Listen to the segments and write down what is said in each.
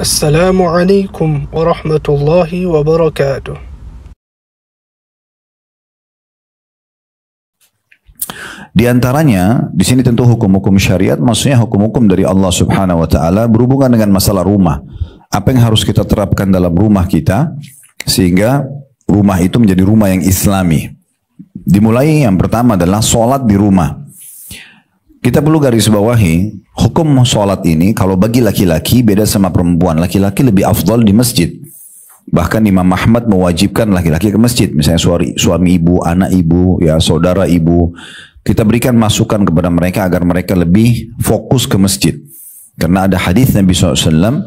Assalamualaikum warahmatullahi wabarakatuh. Di antaranya, di sini tentu hukum-hukum syariat, maksudnya hukum-hukum dari Allah Subhanahu wa Ta'ala berhubungan dengan masalah rumah. Apa yang harus kita terapkan dalam rumah kita sehingga rumah itu menjadi rumah yang Islami. Dimulai yang pertama adalah sholat di rumah. Kita perlu garis bawahi, hukum sholat ini kalau bagi laki-laki beda sama perempuan. Laki-laki lebih afdal di masjid. Bahkan Imam Ahmad mewajibkan laki-laki ke masjid. Misalnya suami ibu, anak ibu, ya saudara ibu. Kita berikan masukan kepada mereka agar mereka lebih fokus ke masjid. Karena ada hadis Nabi SAW,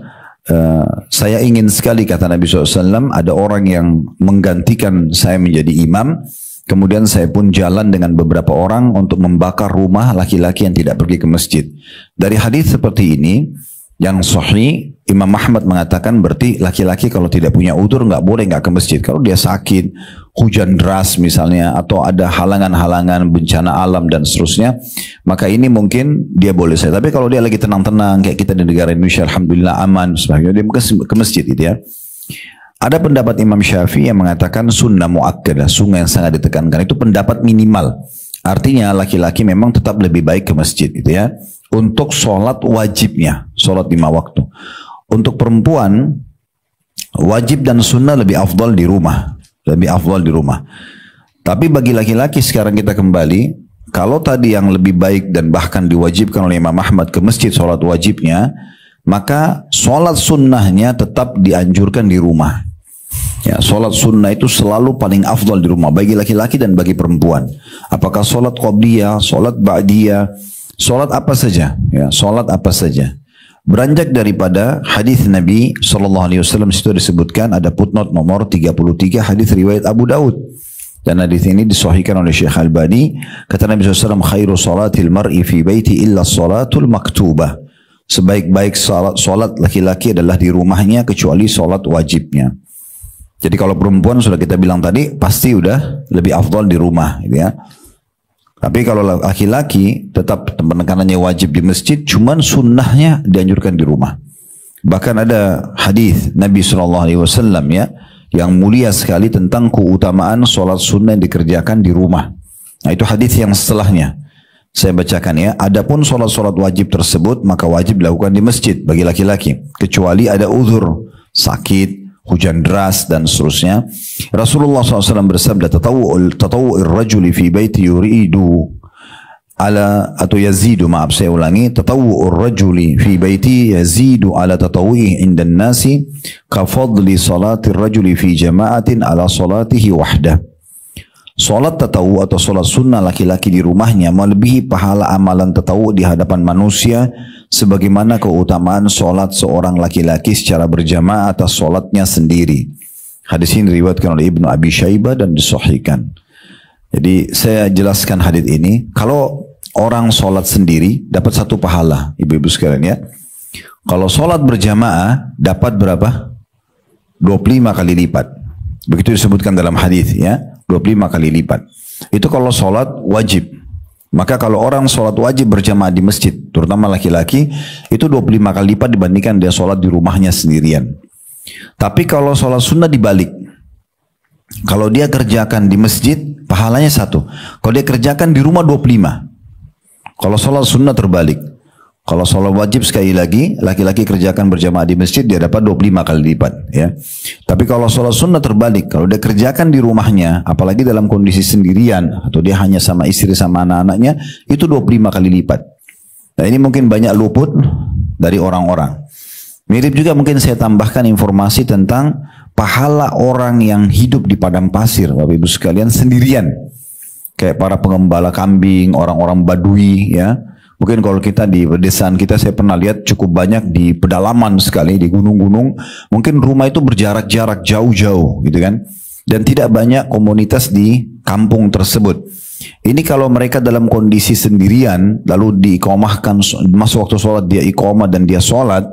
saya ingin sekali kata Nabi SAW, ada orang yang menggantikan saya menjadi imam. Kemudian saya pun jalan dengan beberapa orang untuk membakar rumah laki-laki yang tidak pergi ke masjid. Dari hadis seperti ini, yang sahih, Imam Ahmad mengatakan berarti laki-laki kalau tidak punya udzur nggak boleh nggak ke masjid. Kalau dia sakit, hujan deras misalnya, atau ada halangan-halangan, bencana alam dan seterusnya, maka ini mungkin dia boleh saja. Tapi kalau dia lagi tenang-tenang, kayak kita di negara Indonesia, alhamdulillah aman, sebagainya, dia ke masjid gitu ya. Ada pendapat Imam Syafi'i yang mengatakan sunnah muakkadah, sunnah yang sangat ditekankan. Itu pendapat minimal. Artinya laki-laki memang tetap lebih baik ke masjid gitu ya. Untuk sholat wajibnya, sholat 5 waktu. Untuk perempuan, wajib dan sunnah lebih afdal di rumah. Lebih afdal di rumah. Tapi bagi laki-laki sekarang kita kembali, kalau tadi yang lebih baik dan bahkan diwajibkan oleh Imam Ahmad ke masjid sholat wajibnya, maka sholat sunnahnya tetap dianjurkan di rumah. Ya, sholat sunnah itu selalu paling afdal di rumah bagi laki-laki dan bagi perempuan. Apakah sholat qabliyah, sholat ba'diyah, sholat apa saja, ya, sholat apa saja. Beranjak daripada hadis Nabi SAW situ disebutkan, ada footnote nomor 33 hadis riwayat Abu Daud. Dan hadis ini disahihkan oleh Syekh Albani. Kata Nabi SAW, khairu salatil mar'i fi baiti illa salatul maktubah. Sebaik-baik sholat laki-laki adalah di rumahnya kecuali sholat wajibnya. Jadi kalau perempuan sudah kita bilang tadi pasti udah lebih afdal di rumah gitu ya. Tapi kalau laki-laki tetap penekanannya wajib di masjid, cuman sunnahnya dianjurkan di rumah. Bahkan ada hadis Nabi SAW ya yang mulia sekali tentang keutamaan sholat sunnah yang dikerjakan di rumah. Nah itu hadis yang setelahnya. Saya bacakan ya. Adapun sholat-sholat wajib tersebut maka wajib dilakukan di masjid bagi laki-laki. Kecuali ada uzur, sakit, hujan deras dan seterusnya. Rasulullah SAW bersabda, tatawu'ir rajuli fi baiti yuridu ala atau yazidu, maaf saya ulangi, tatawu'ir rajuli fi baiti yazidu ala tatawu'ihi indan nasi ka fadli salatir rajuli fi jama'atin ala salatihi wahdah. Salat tatawu atau salat sunnah laki-laki di rumahnya melebihi pahala amalan tatawu di hadapan manusia sebagaimana keutamaan salat seorang laki-laki secara berjamaah atas salatnya sendiri. Hadis ini diriwayatkan oleh Ibnu Abi Syaibah dan disahihkan. Jadi saya jelaskan hadis ini, kalau orang salat sendiri dapat 1 pahala, ibu-ibu sekalian ya. Kalau salat berjamaah dapat berapa? 25 kali lipat. Begitu disebutkan dalam hadis ya. 25 kali lipat. Itu kalau sholat wajib. Maka kalau orang sholat wajib berjamaah di masjid, terutama laki-laki, itu 25 kali lipat dibandingkan dia sholat di rumahnya sendirian. Tapi kalau sholat sunnah dibalik. Kalau dia kerjakan di masjid, pahalanya 1. Kalau dia kerjakan di rumah 25. Kalau sholat sunnah terbalik. Kalau sholat wajib sekali lagi, laki-laki kerjakan berjamaah di masjid, dia dapat 25 kali lipat. Ya. Tapi kalau sholat sunnah terbalik, kalau dia kerjakan di rumahnya, apalagi dalam kondisi sendirian, atau dia hanya sama istri sama anak-anaknya, itu 25 kali lipat. Nah ini mungkin banyak luput dari orang-orang. Mirip juga mungkin saya tambahkan informasi tentang pahala orang yang hidup di padang pasir, Bapak Ibu sekalian, sendirian. Kayak para pengembala kambing, orang-orang Badui, ya. Mungkin kalau kita di pedesaan kita, saya pernah lihat cukup banyak di pedalaman sekali, di gunung-gunung. Mungkin rumah itu berjarak-jarak jauh-jauh gitu kan. Dan tidak banyak komunitas di kampung tersebut. Ini kalau mereka dalam kondisi sendirian, lalu diiqamahkan, masuk waktu sholat dia iqamah dan dia sholat,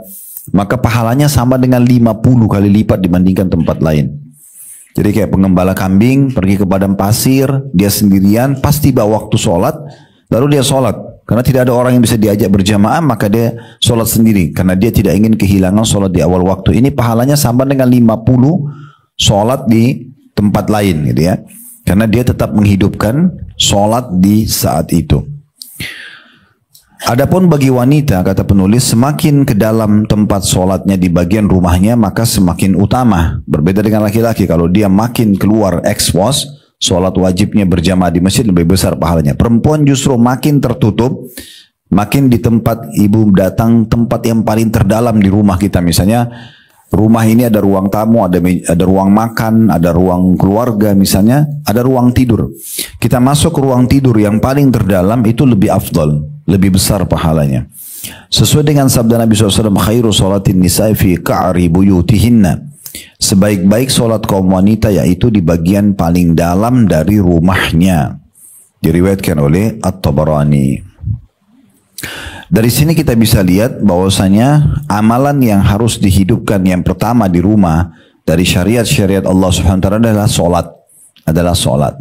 maka pahalanya sama dengan 50 kali lipat dibandingkan tempat lain. Jadi kayak pengembala kambing, pergi ke padang pasir, dia sendirian, pasti bawa waktu sholat, lalu dia sholat. Karena tidak ada orang yang bisa diajak berjamaah, maka dia sholat sendiri. Karena dia tidak ingin kehilangan sholat di awal waktu. Ini pahalanya sama dengan 50 sholat di tempat lain gitu ya. Karena dia tetap menghidupkan sholat di saat itu. Adapun bagi wanita, kata penulis, semakin ke dalam tempat sholatnya di bagian rumahnya, maka semakin utama. Berbeda dengan laki-laki, kalau dia makin keluar expose, sholat wajibnya berjamaah di masjid lebih besar pahalanya. Perempuan justru makin tertutup, makin di tempat ibu datang, tempat yang paling terdalam di rumah kita. Misalnya, rumah ini ada ruang tamu, ada ruang makan, ada ruang keluarga misalnya, ada ruang tidur. Kita masuk ke ruang tidur yang paling terdalam itu lebih afdal, lebih besar pahalanya. Sesuai dengan sabda Nabi SAW, khairu sholatin nisa'i fi ka'ri buyutihinna. Sebaik-baik sholat kaum wanita yaitu di bagian paling dalam dari rumahnya. Diriwayatkan oleh At-Tabarani. Dari sini kita bisa lihat bahwasanya amalan yang harus dihidupkan yang pertama di rumah dari syariat-syariat Allah Subhanahu wa taala adalah salat.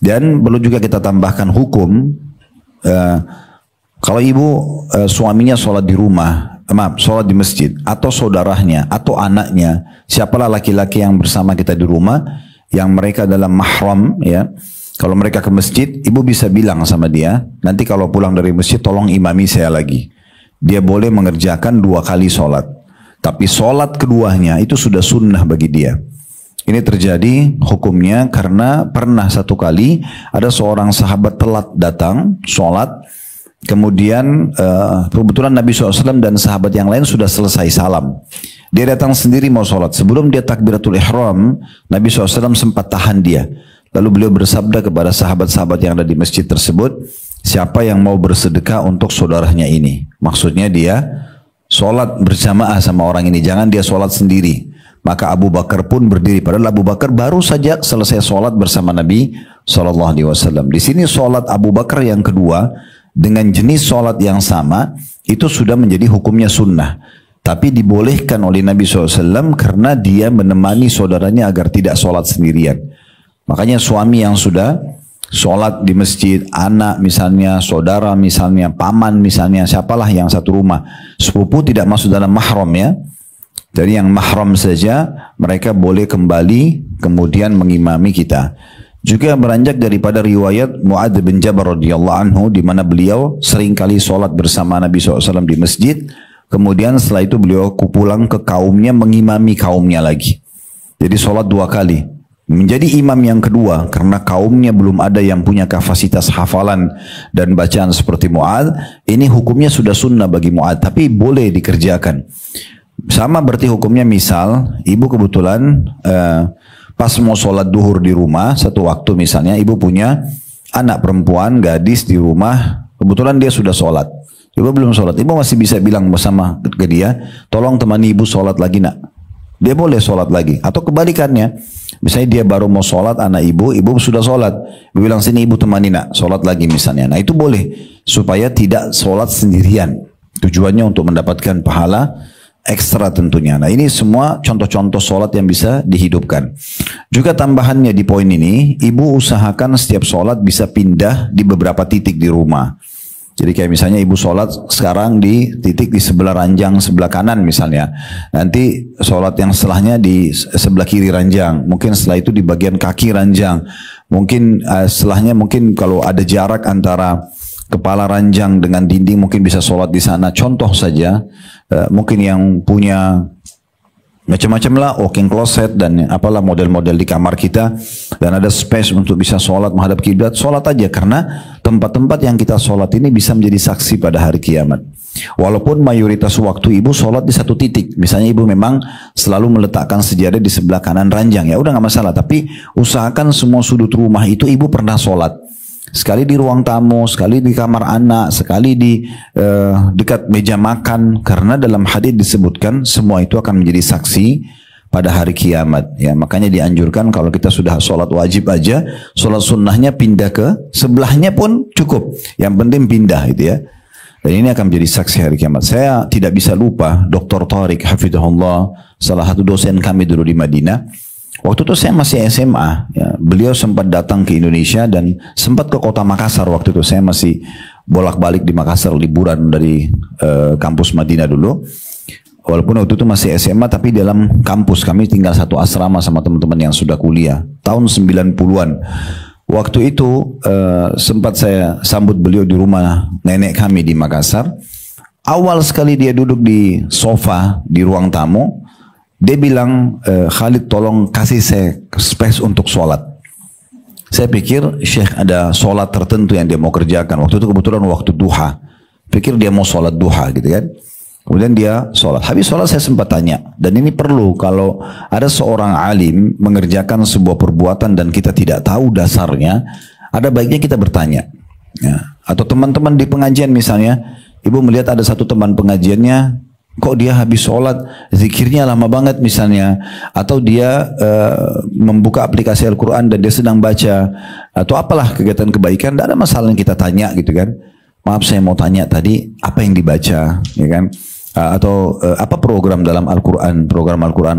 Dan perlu juga kita tambahkan hukum kalau ibu suaminya salat di rumah, salat di masjid atau saudaranya atau anaknya, siapalah laki-laki yang bersama kita di rumah yang mereka dalam mahram ya. Kalau mereka ke masjid, ibu bisa bilang sama dia, nanti kalau pulang dari masjid tolong imami saya lagi. Dia boleh mengerjakan 2 kali sholat. Tapi sholat keduanya itu sudah sunnah bagi dia. Ini terjadi hukumnya karena pernah satu kali ada seorang sahabat telat datang sholat. Kemudian kebetulan Nabi SAW dan sahabat yang lain sudah selesai salam. Dia datang sendiri mau sholat. Sebelum dia takbiratul ihram, Nabi SAW sempat tahan dia. Lalu beliau bersabda kepada sahabat-sahabat yang ada di masjid tersebut, siapa yang mau bersedekah untuk saudaranya ini? Maksudnya dia sholat berjamaah sama orang ini, jangan dia sholat sendiri. Maka Abu Bakar pun berdiri, padahal Abu Bakar baru saja selesai sholat bersama Nabi SAW. Di sini sholat Abu Bakar yang kedua, dengan jenis sholat yang sama, itu sudah menjadi hukumnya sunnah. Tapi dibolehkan oleh Nabi SAW karena dia menemani saudaranya agar tidak sholat sendirian. Makanya suami yang sudah sholat di masjid, anak misalnya, saudara misalnya, paman misalnya, siapalah yang satu rumah, sepupu tidak masuk dalam mahram ya. Jadi yang mahram saja mereka boleh kembali kemudian mengimami kita. Juga beranjak daripada riwayat Mu'adz bin Jabal radhiyallahu anhu di mana beliau sering kali sholat bersama Nabi SAW di masjid. Kemudian setelah itu beliau pulang ke kaumnya mengimami kaumnya lagi. Jadi sholat 2 kali. Menjadi imam yang kedua karena kaumnya belum ada yang punya kapasitas hafalan dan bacaan seperti Mu'adz. Ini hukumnya sudah sunnah bagi Mu'adz, tapi boleh dikerjakan. Sama berarti hukumnya misal ibu kebetulan pas mau sholat duhur di rumah satu waktu misalnya, ibu punya anak perempuan gadis di rumah, kebetulan dia sudah sholat, ibu belum sholat, ibu masih bisa bilang bersama ke dia, tolong temani ibu sholat lagi nak. Dia boleh sholat lagi. Atau kebalikannya, misalnya dia baru mau sholat anak ibu sudah sholat, ibu bilang sini ibu temani nak sholat lagi misalnya. Nah itu boleh supaya tidak sholat sendirian. Tujuannya untuk mendapatkan pahala ekstra tentunya. Nah ini semua contoh-contoh sholat yang bisa dihidupkan. Juga tambahannya di poin ini, ibu usahakan setiap sholat bisa pindah di beberapa titik di rumah. Jadi kayak misalnya ibu sholat sekarang di titik di sebelah ranjang sebelah kanan misalnya. Nanti sholat yang setelahnya di sebelah kiri ranjang. Mungkin setelah itu di bagian kaki ranjang. Mungkin setelahnya mungkin kalau ada jarak antara kepala ranjang dengan dinding mungkin bisa sholat di sana. Contoh saja, mungkin yang punya macam-macam lah, walking closet dan apalah model-model di kamar kita, dan ada space untuk bisa sholat menghadap kiblat, sholat aja, karena tempat-tempat yang kita sholat ini bisa menjadi saksi pada hari kiamat. Walaupun mayoritas waktu ibu sholat di satu titik, misalnya ibu memang selalu meletakkan sejadah di sebelah kanan ranjang, ya udah nggak masalah, tapi usahakan semua sudut rumah itu ibu pernah sholat. Sekali di ruang tamu, sekali di kamar anak, sekali di dekat meja makan. Karena dalam hadis disebutkan semua itu akan menjadi saksi pada hari kiamat. Ya, makanya dianjurkan kalau kita sudah sholat wajib aja, sholat sunnahnya pindah ke sebelahnya pun cukup. Yang penting pindah gitu ya. Dan ini akan menjadi saksi hari kiamat. Saya tidak bisa lupa Dr. Tariq Hafidhahullah, salah satu dosen kami dulu di Madinah. Waktu itu saya masih SMA, ya. Beliau sempat datang ke Indonesia dan sempat ke kota Makassar waktu itu. Saya masih bolak-balik di Makassar liburan dari kampus Madinah dulu. Walaupun waktu itu masih SMA tapi dalam kampus kami tinggal satu asrama sama teman-teman yang sudah kuliah. Tahun 90-an. Waktu itu sempat saya sambut beliau di rumah nenek kami di Makassar. Awal sekali dia duduk di sofa di ruang tamu. Dia bilang, Khalid tolong kasih saya space untuk sholat. Saya pikir Syekh ada sholat tertentu yang dia mau kerjakan. Waktu itu kebetulan waktu duha. Pikir dia mau sholat duha gitu kan. Kemudian dia sholat. Habis sholat saya sempat tanya. Dan ini perlu kalau ada seorang alim mengerjakan sebuah perbuatan dan kita tidak tahu dasarnya. Ada baiknya kita bertanya. Ya. Atau teman-teman di pengajian misalnya. Ibu melihat ada satu teman pengajiannya. Kok dia habis sholat, zikirnya lama banget misalnya. Atau dia membuka aplikasi Al-Quran dan dia sedang baca. Atau apalah kegiatan kebaikan, tidak ada masalah yang kita tanya gitu kan. Maaf saya mau tanya tadi, apa yang dibaca ya kan. Atau apa program dalam Al-Quran,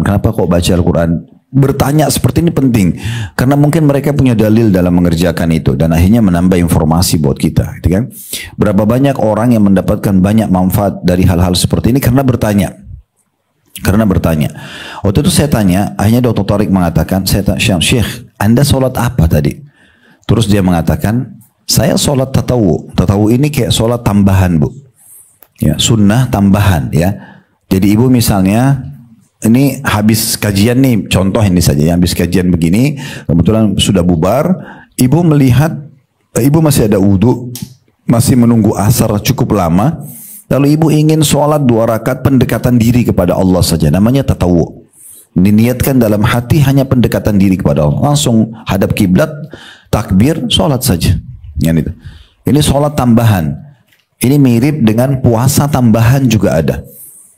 kenapa kok baca Al-Quran. Bertanya seperti ini penting. Karena mungkin mereka punya dalil dalam mengerjakan itu. Dan akhirnya menambah informasi buat kita gitu kan. Berapa banyak orang yang mendapatkan banyak manfaat dari hal-hal seperti ini karena bertanya. Waktu itu saya tanya, akhirnya Dr. Tariq mengatakan, saya tanya, Syekh, Anda sholat apa tadi? Terus dia mengatakan, saya sholat tatawu. Tatawu ini kayak sholat tambahan, Bu. Ya, sunnah tambahan ya. Jadi ibu misalnya, ini habis kajian nih, contoh ini saja, habis kajian begini, kebetulan sudah bubar, ibu melihat, ibu masih ada wudhu, masih menunggu asar cukup lama, lalu ibu ingin sholat 2 rakaat pendekatan diri kepada Allah saja, namanya tatawu. Diniatkan dalam hati hanya pendekatan diri kepada Allah, langsung hadap kiblat, takbir, sholat saja. Ini sholat tambahan, ini mirip dengan puasa tambahan juga ada.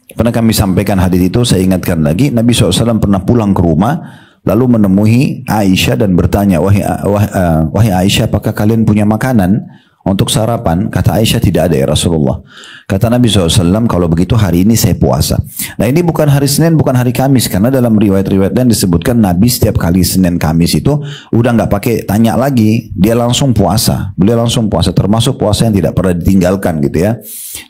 Pernah kami sampaikan hadis itu, saya ingatkan lagi, Nabi SAW pernah pulang ke rumah, lalu menemui Aisyah dan bertanya, wahai Aisyah, apakah kalian punya makanan untuk sarapan? Kata Aisyah, tidak ada ya Rasulullah. Kata Nabi SAW, kalau begitu hari ini saya puasa. Nah ini bukan hari Senin, bukan hari Kamis, karena dalam riwayat-riwayat dan disebutkan Nabi setiap kali Senin Kamis itu udah nggak pakai tanya lagi, dia langsung puasa. Beliau langsung puasa, termasuk puasa yang tidak pernah ditinggalkan gitu ya,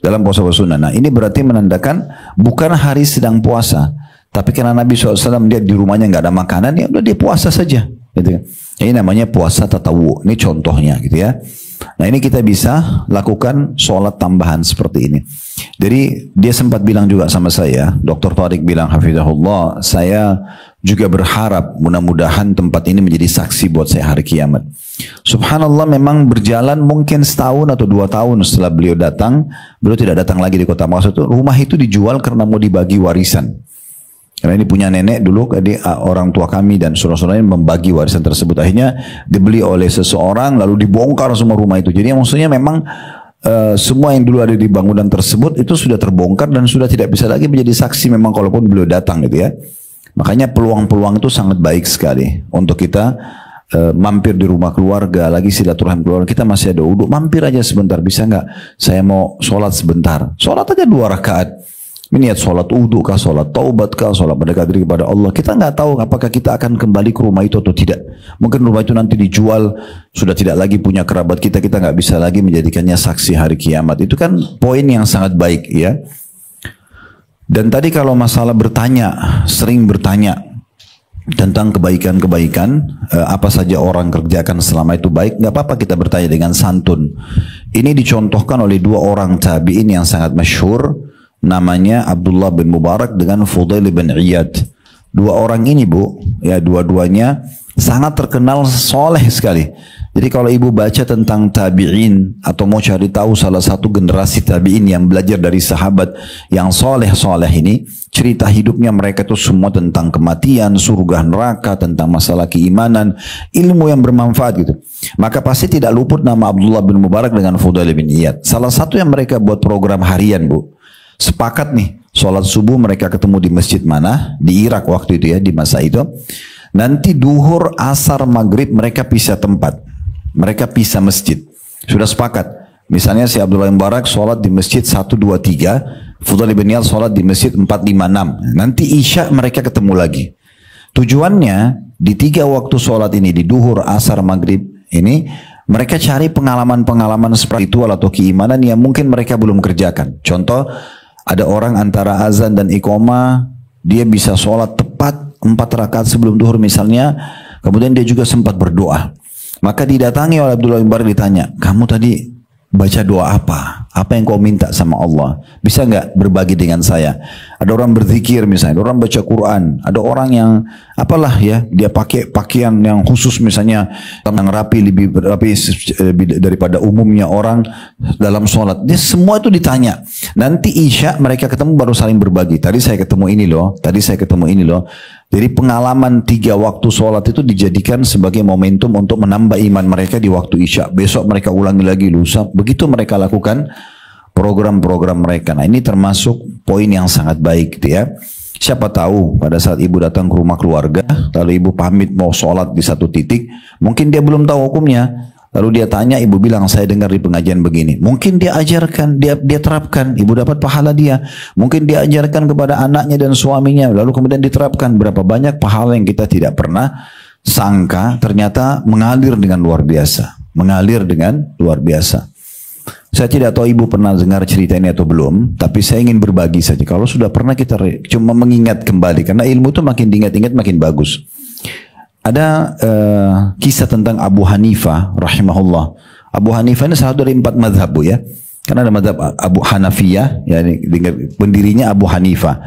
dalam puasa-puasa sunnah. Nah ini berarti menandakan bukan hari sedang puasa, tapi karena Nabi SAW dia di rumahnya nggak ada makanan, ya udah dia puasa saja. Gitu. Ini namanya puasa tatawu. Ini contohnya gitu ya. Nah ini kita bisa lakukan sholat tambahan seperti ini. Jadi dia sempat bilang juga sama saya, Dr. Tariq bilang hafizahullah, saya juga berharap mudah-mudahan tempat ini menjadi saksi buat saya hari kiamat. Subhanallah, memang berjalan mungkin setahun atau 2 tahun setelah beliau datang, beliau tidak datang lagi di kota Makassar itu. Rumah itu dijual karena mau dibagi warisan. Karena ini punya nenek dulu, orang tua kami dan saudara-saudaranya membagi warisan tersebut. Akhirnya dibeli oleh seseorang, lalu dibongkar semua rumah itu. Jadi maksudnya memang semua yang dulu ada di bangunan tersebut itu sudah terbongkar dan sudah tidak bisa lagi menjadi saksi memang kalaupun beliau datang gitu ya. Makanya peluang-peluang itu sangat baik sekali untuk kita mampir di rumah keluarga, lagi silaturahmi keluarga, kita masih ada wudhu, mampir aja sebentar, bisa nggak? Saya mau sholat sebentar, sholat aja 2 rakaat. Niat sholat wudhu kah, sholat taubat kah, sholat mendekat diri kepada Allah. Kita nggak tahu apakah kita akan kembali ke rumah itu atau tidak. Mungkin rumah itu nanti dijual, sudah tidak lagi punya kerabat kita, kita nggak bisa lagi menjadikannya saksi hari kiamat. Itu kan poin yang sangat baik ya. Dan tadi kalau masalah bertanya, sering bertanya tentang kebaikan-kebaikan, apa saja orang kerjakan selama itu baik, nggak apa-apa kita bertanya dengan santun. Ini dicontohkan oleh 2 orang tabi'in yang sangat masyhur, namanya Abdullah bin Mubarak dengan Fudail bin Iyad. 2 orang ini Bu, ya dua-duanya sangat terkenal soleh sekali. Jadi kalau ibu baca tentang tabi'in atau mau cari tahu salah satu generasi tabi'in yang belajar dari sahabat yang soleh-soleh ini, cerita hidupnya mereka itu semua tentang kematian, surga, neraka, tentang masalah keimanan, ilmu yang bermanfaat gitu. Maka pasti tidak luput nama Abdullah bin Mubarak dengan Fudail bin Iyad. Salah satu yang mereka buat program harian Bu. Sepakat nih, sholat subuh mereka ketemu di masjid mana? Di Irak waktu itu ya, di masa itu. Nanti duhur, asar, maghrib mereka pisah tempat. Mereka pisah masjid. Sudah sepakat. Misalnya si Abdullah bin Mubarak sholat di masjid 1, 2, 3. Fudail bin Iyad sholat di masjid 4, 5, 6. Nanti isya mereka ketemu lagi. Tujuannya di 3 waktu sholat ini, di duhur, asar, maghrib ini, Mereka cari pengalaman-pengalaman spiritual atau keimanan yang mungkin mereka belum kerjakan. Contoh, ada orang antara azan dan iqamah, dia bisa sholat tepat 4 rakaat sebelum duhur misalnya, kemudian dia juga sempat berdoa. Maka didatangi oleh Abdullah bin Mubarak, ditanya, kamu tadi baca doa apa? Apa yang kau minta sama Allah? Bisa nggak berbagi dengan saya? Ada orang berzikir misalnya, ada orang baca Quran, ada orang yang apalah ya, dia pakai pakaian yang khusus misalnya, yang rapi, lebih rapi daripada umumnya orang dalam sholat. Dia semua itu ditanya. Nanti Isya mereka ketemu baru saling berbagi. Tadi saya ketemu ini loh, tadi saya ketemu ini loh. Jadi pengalaman 3 waktu sholat itu dijadikan sebagai momentum untuk menambah iman mereka di waktu Isya. Besok mereka ulangi lagi, lusa. Begitu mereka lakukan program-program mereka. Nah, ini termasuk poin yang sangat baik gitu ya. Siapa tahu pada saat ibu datang ke rumah keluarga, lalu ibu pamit mau sholat di satu titik, mungkin dia belum tahu hukumnya. Lalu dia tanya, ibu bilang saya dengar di pengajian begini. Mungkin dia ajarkan, dia terapkan, ibu dapat pahala dia. Mungkin dia ajarkan kepada anaknya dan suaminya, lalu kemudian diterapkan. Berapa banyak pahala yang kita tidak pernah sangka ternyata mengalir dengan luar biasa. Mengalir dengan luar biasa. Saya tidak tahu ibu pernah dengar cerita ini atau belum, tapi saya ingin berbagi saja. Kalau sudah pernah kita cuma mengingat kembali, karena ilmu itu makin diingat-ingat makin bagus. Ada kisah tentang Abu Hanifah rahimahullah. Abu Hanifah ini salah dari 4 mazhab bu ya. Karena ada mazhab Abu Hanafiyah, ya, pendirinya Abu Hanifah.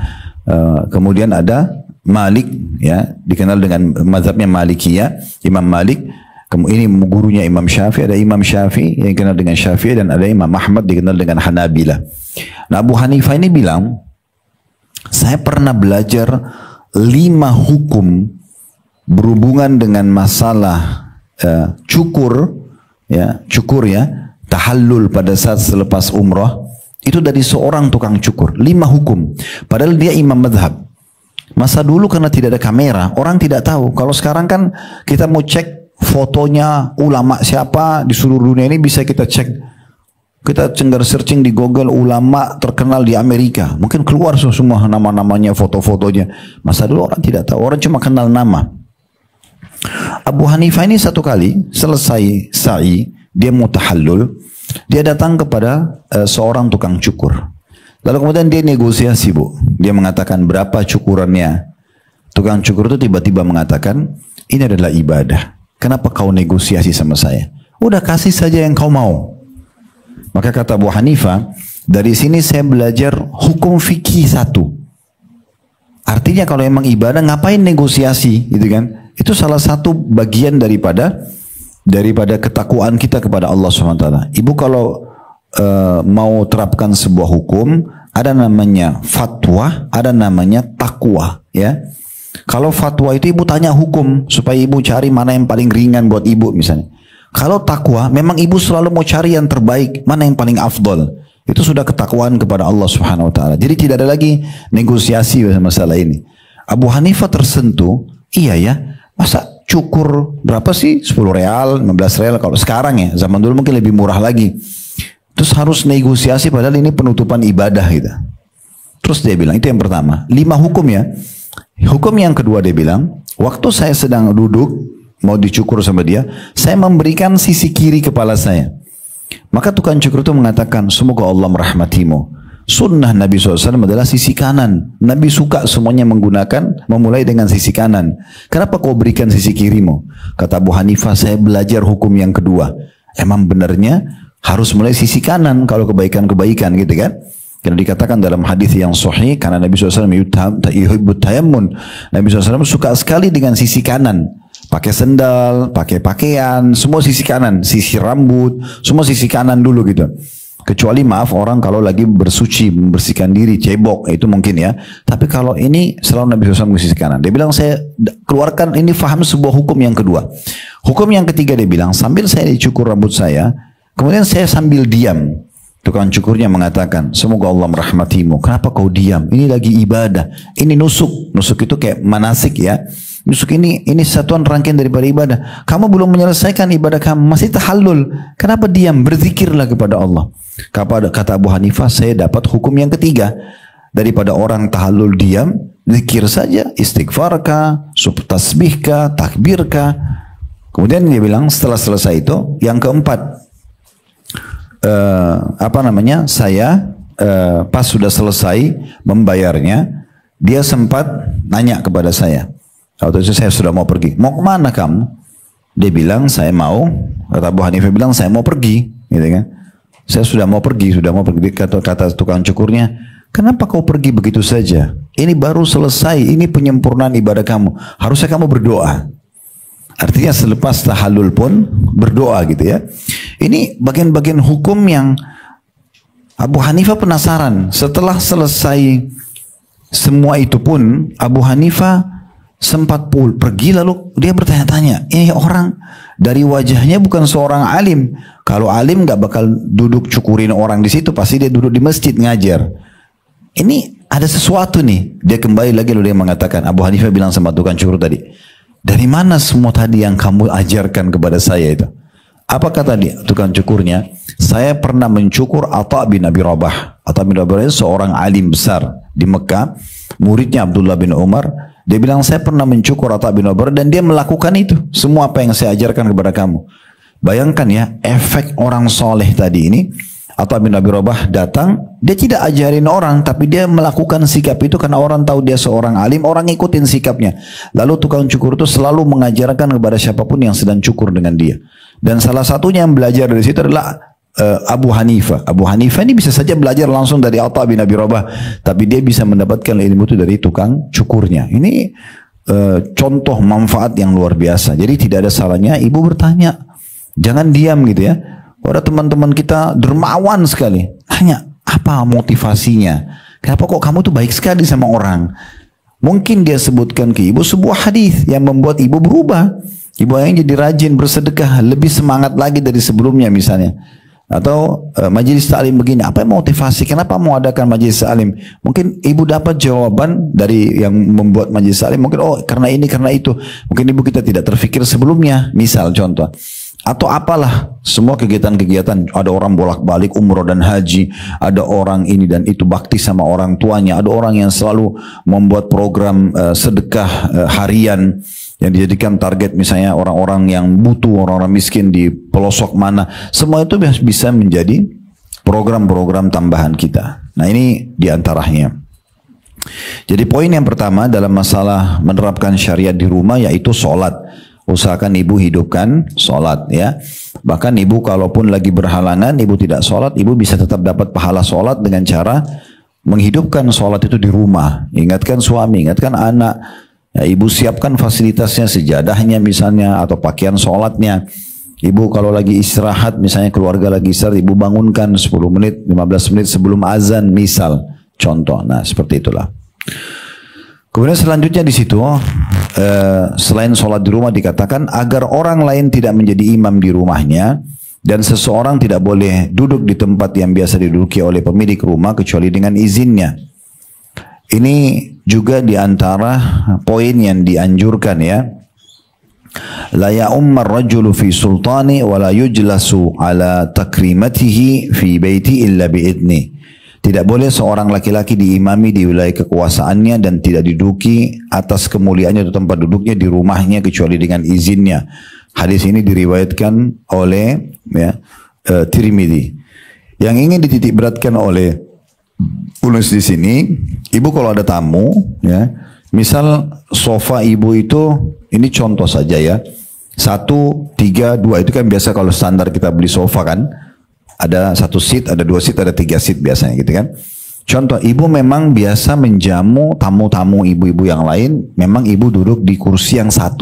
Kemudian ada Malik, ya, dikenal dengan mazhabnya Malikiyah, Imam Malik. Ini gurunya Imam Syafi'i, ada Imam Syafi'i yang dikenal dengan Syafi'i, dan ada Imam Ahmad dikenal dengan Hanabilah. Nah, Abu Hanifah ini bilang, saya pernah belajar 5 hukum berhubungan dengan masalah cukur ya, tahallul pada saat selepas umrah, itu dari seorang tukang cukur. 5 hukum, padahal dia imam madhab. Masa dulu karena tidak ada kamera, orang tidak tahu. Kalau sekarang kan kita mau cek fotonya ulama siapa di seluruh dunia ini, bisa kita cek. Kita cengar searching di Google ulama terkenal di Amerika, mungkin keluar semua nama-namanya, foto-fotonya. Masa dulu orang tidak tahu, orang cuma kenal nama. Abu Hanifah ini satu kali selesai sa'i, dia mau tahallul, dia datang kepada seorang tukang cukur. Lalu kemudian dia negosiasi bu, dia mengatakan berapa cukurannya. Tukang cukur itu tiba-tiba mengatakan, ini adalah ibadah, kenapa kau negosiasi sama saya? Udah kasih saja yang kau mau. Maka kata Abu Hanifah, dari sini saya belajar hukum fikih 1. Artinya kalau emang ibadah ngapain negosiasi gitu kan? Itu salah satu bagian daripada ketakwaan kita kepada Allah SWT. Ibu kalau mau terapkan sebuah hukum, ada namanya fatwa, ada namanya takwa, ya. Kalau fatwa itu ibu tanya hukum supaya ibu cari mana yang paling ringan buat ibu misalnya. Kalau takwa memang ibu selalu mau cari yang terbaik, mana yang paling afdol. Itu sudah ketakwaan kepada Allah Subhanahu wa taala. Jadi tidak ada lagi negosiasi masalah ini. Abu Hanifah tersentuh, iya ya. Masa cukur berapa sih? 10 real, 15 real kalau sekarang ya. Zaman dulu mungkin lebih murah lagi. Terus harus negosiasi padahal ini penutupan ibadah gitu. Terus dia bilang, itu yang pertama. 5 hukum ya. Hukum yang kedua dia bilang, waktu saya sedang duduk mau dicukur sama dia, saya memberikan sisi kiri kepala saya. Maka tukang cukur itu mengatakan, semoga Allah merahmatimu. Sunnah Nabi SAW adalah sisi kanan. Nabi suka semuanya memulai dengan sisi kanan. Kenapa kau berikan sisi kirimu? Kata Abu Hanifah, saya belajar hukum yang kedua. Emang benarnya harus mulai sisi kanan kalau kebaikan-kebaikan gitu kan? Karena dikatakan dalam hadis yang sahih, karena Nabi SAW yuhibbut tayammun. Nabi SAW suka sekali dengan sisi kanan. Pakai sendal, pakai pakaian, semua sisi kanan. Sisi rambut, semua sisi kanan dulu gitu. Kecuali maaf orang kalau lagi bersuci, membersihkan diri, cebok, itu mungkin ya. Tapi kalau ini selalu Nabi SAW ke sisi kanan. Dia bilang saya keluarkan ini faham sebuah hukum yang kedua. Hukum yang ketiga dia bilang, sambil saya dicukur rambut saya, kemudian saya sambil diam. Tukang cukurnya mengatakan, semoga Allah merahmatimu. Kenapa kau diam? Ini lagi ibadah. Ini nusuk. Nusuk itu kayak manasik ya. Nusuk ini satuan rangkaian daripada ibadah. Kamu belum menyelesaikan ibadah kamu, masih tahallul. Kenapa diam? Berzikirlah kepada Allah. Kata Abu Hanifah, saya dapat hukum yang ketiga. Daripada orang tahallul diam, zikir saja, istighfarkah, tasbihkah, takbirkah. Kemudian dia bilang setelah selesai itu, yang keempat, saya pas sudah selesai membayarnya, dia sempat nanya kepada saya. Waktu itu saya sudah mau pergi. Mau kemana kamu? Dia bilang saya mau. Kata Abu Hanifah bilang saya mau pergi, gitu kan? Saya sudah mau pergi. Kata tukang cukurnya, kenapa kau pergi begitu saja? Ini baru selesai. Ini penyempurnaan ibadah kamu. Harusnya kamu berdoa. Artinya selepas tahallul pun berdoa gitu ya. Ini bagian-bagian hukum yang Abu Hanifah penasaran. Setelah selesai semua itu pun Abu Hanifah sempat pergi, lalu dia bertanya-tanya, ini orang dari wajahnya bukan seorang alim. Kalau alim gak bakal duduk cukurin orang di situ, pasti dia duduk di masjid ngajar. Ini ada sesuatu nih. Dia kembali lagi lalu dia mengatakan, Abu Hanifah bilang sama tukang cukur tadi, dari mana semua tadi yang kamu ajarkan kepada saya itu? Apa kata dia, tukang cukurnya? Saya pernah mencukur Atha bin Abi Rabah. Atha bin Abi Rabah seorang alim besar di Mekah, muridnya Abdullah bin Umar. Dia bilang saya pernah mencukur Atha bin Abi Rabah dan dia melakukan itu. Semua apa yang saya ajarkan kepada kamu. Bayangkan ya, efek orang soleh tadi ini. Atha bin Abi Rabah datang, dia tidak ajarin orang, tapi dia melakukan sikap itu karena orang tahu dia seorang alim, orang ngikutin sikapnya. Lalu tukang cukur itu selalu mengajarkan kepada siapapun yang sedang cukur dengan dia. Dan salah satunya yang belajar dari situ adalah Abu Hanifah. Abu Hanifah ini bisa saja belajar langsung dari Atha bin Abi Rabah, tapi dia bisa mendapatkan ilmu itu dari tukang cukurnya. Ini contoh manfaat yang luar biasa. Jadi tidak ada salahnya ibu bertanya, jangan diam gitu ya. Ada teman-teman kita dermawan sekali, tanya apa motivasinya, kenapa kok kamu tuh baik sekali sama orang. Mungkin dia sebutkan ke ibu sebuah hadis yang membuat ibu berubah. Ibu yang jadi rajin bersedekah, lebih semangat lagi dari sebelumnya misalnya. Atau majelis taklim begini, apa yang motivasi, kenapa mau adakan majelis taklim? Mungkin ibu dapat jawaban dari yang membuat majelis taklim, mungkin oh karena ini, karena itu. Mungkin ibu kita tidak terfikir sebelumnya, misal contoh. Atau apalah, semua kegiatan-kegiatan, ada orang bolak-balik umroh dan haji, ada orang ini dan itu bakti sama orang tuanya, ada orang yang selalu membuat program sedekah harian, yang dijadikan target misalnya orang-orang yang butuh, orang-orang miskin di pelosok mana. Semua itu bisa menjadi program-program tambahan kita. Nah ini diantaranya. Jadi poin yang pertama dalam masalah menerapkan syariat di rumah yaitu sholat. Usahakan ibu hidupkan sholat ya. Bahkan ibu kalaupun lagi berhalangan, ibu tidak sholat, ibu bisa tetap dapat pahala sholat dengan cara menghidupkan sholat itu di rumah. Ingatkan suami, ingatkan anak. Ya, ibu siapkan fasilitasnya, sejadahnya misalnya, atau pakaian sholatnya. Ibu kalau lagi istirahat, misalnya keluarga lagi istirahat, ibu bangunkan 10 menit, 15 menit sebelum azan misal. Contoh, nah seperti itulah. Kemudian selanjutnya di situ, selain sholat di rumah dikatakan agar orang lain tidak menjadi imam di rumahnya dan seseorang tidak boleh duduk di tempat yang biasa diduduki oleh pemilik rumah kecuali dengan izinnya. Ini juga diantara poin yang dianjurkan ya. La ya'ummar rajulu fi sultani wa la yujlasu ala takrimatihi fi baiti illa bi'idni. Tidak boleh seorang laki-laki diimami di wilayah kekuasaannya dan tidak diduduki atas kemuliaannya atau tempat duduknya di rumahnya kecuali dengan izinnya. Hadis ini diriwayatkan oleh Tirmidzi. Yang ingin dititik beratkan oleh ulun di sini, ibu kalau ada tamu, ya, misal sofa ibu itu, ini contoh saja ya, 1, 3, 2 itu kan biasa kalau standar kita beli sofa kan. Ada 1 seat, ada 2 seat, ada 3 seat biasanya gitu kan. Contoh, ibu memang biasa menjamu tamu-tamu ibu-ibu yang lain, memang ibu duduk di kursi yang 1.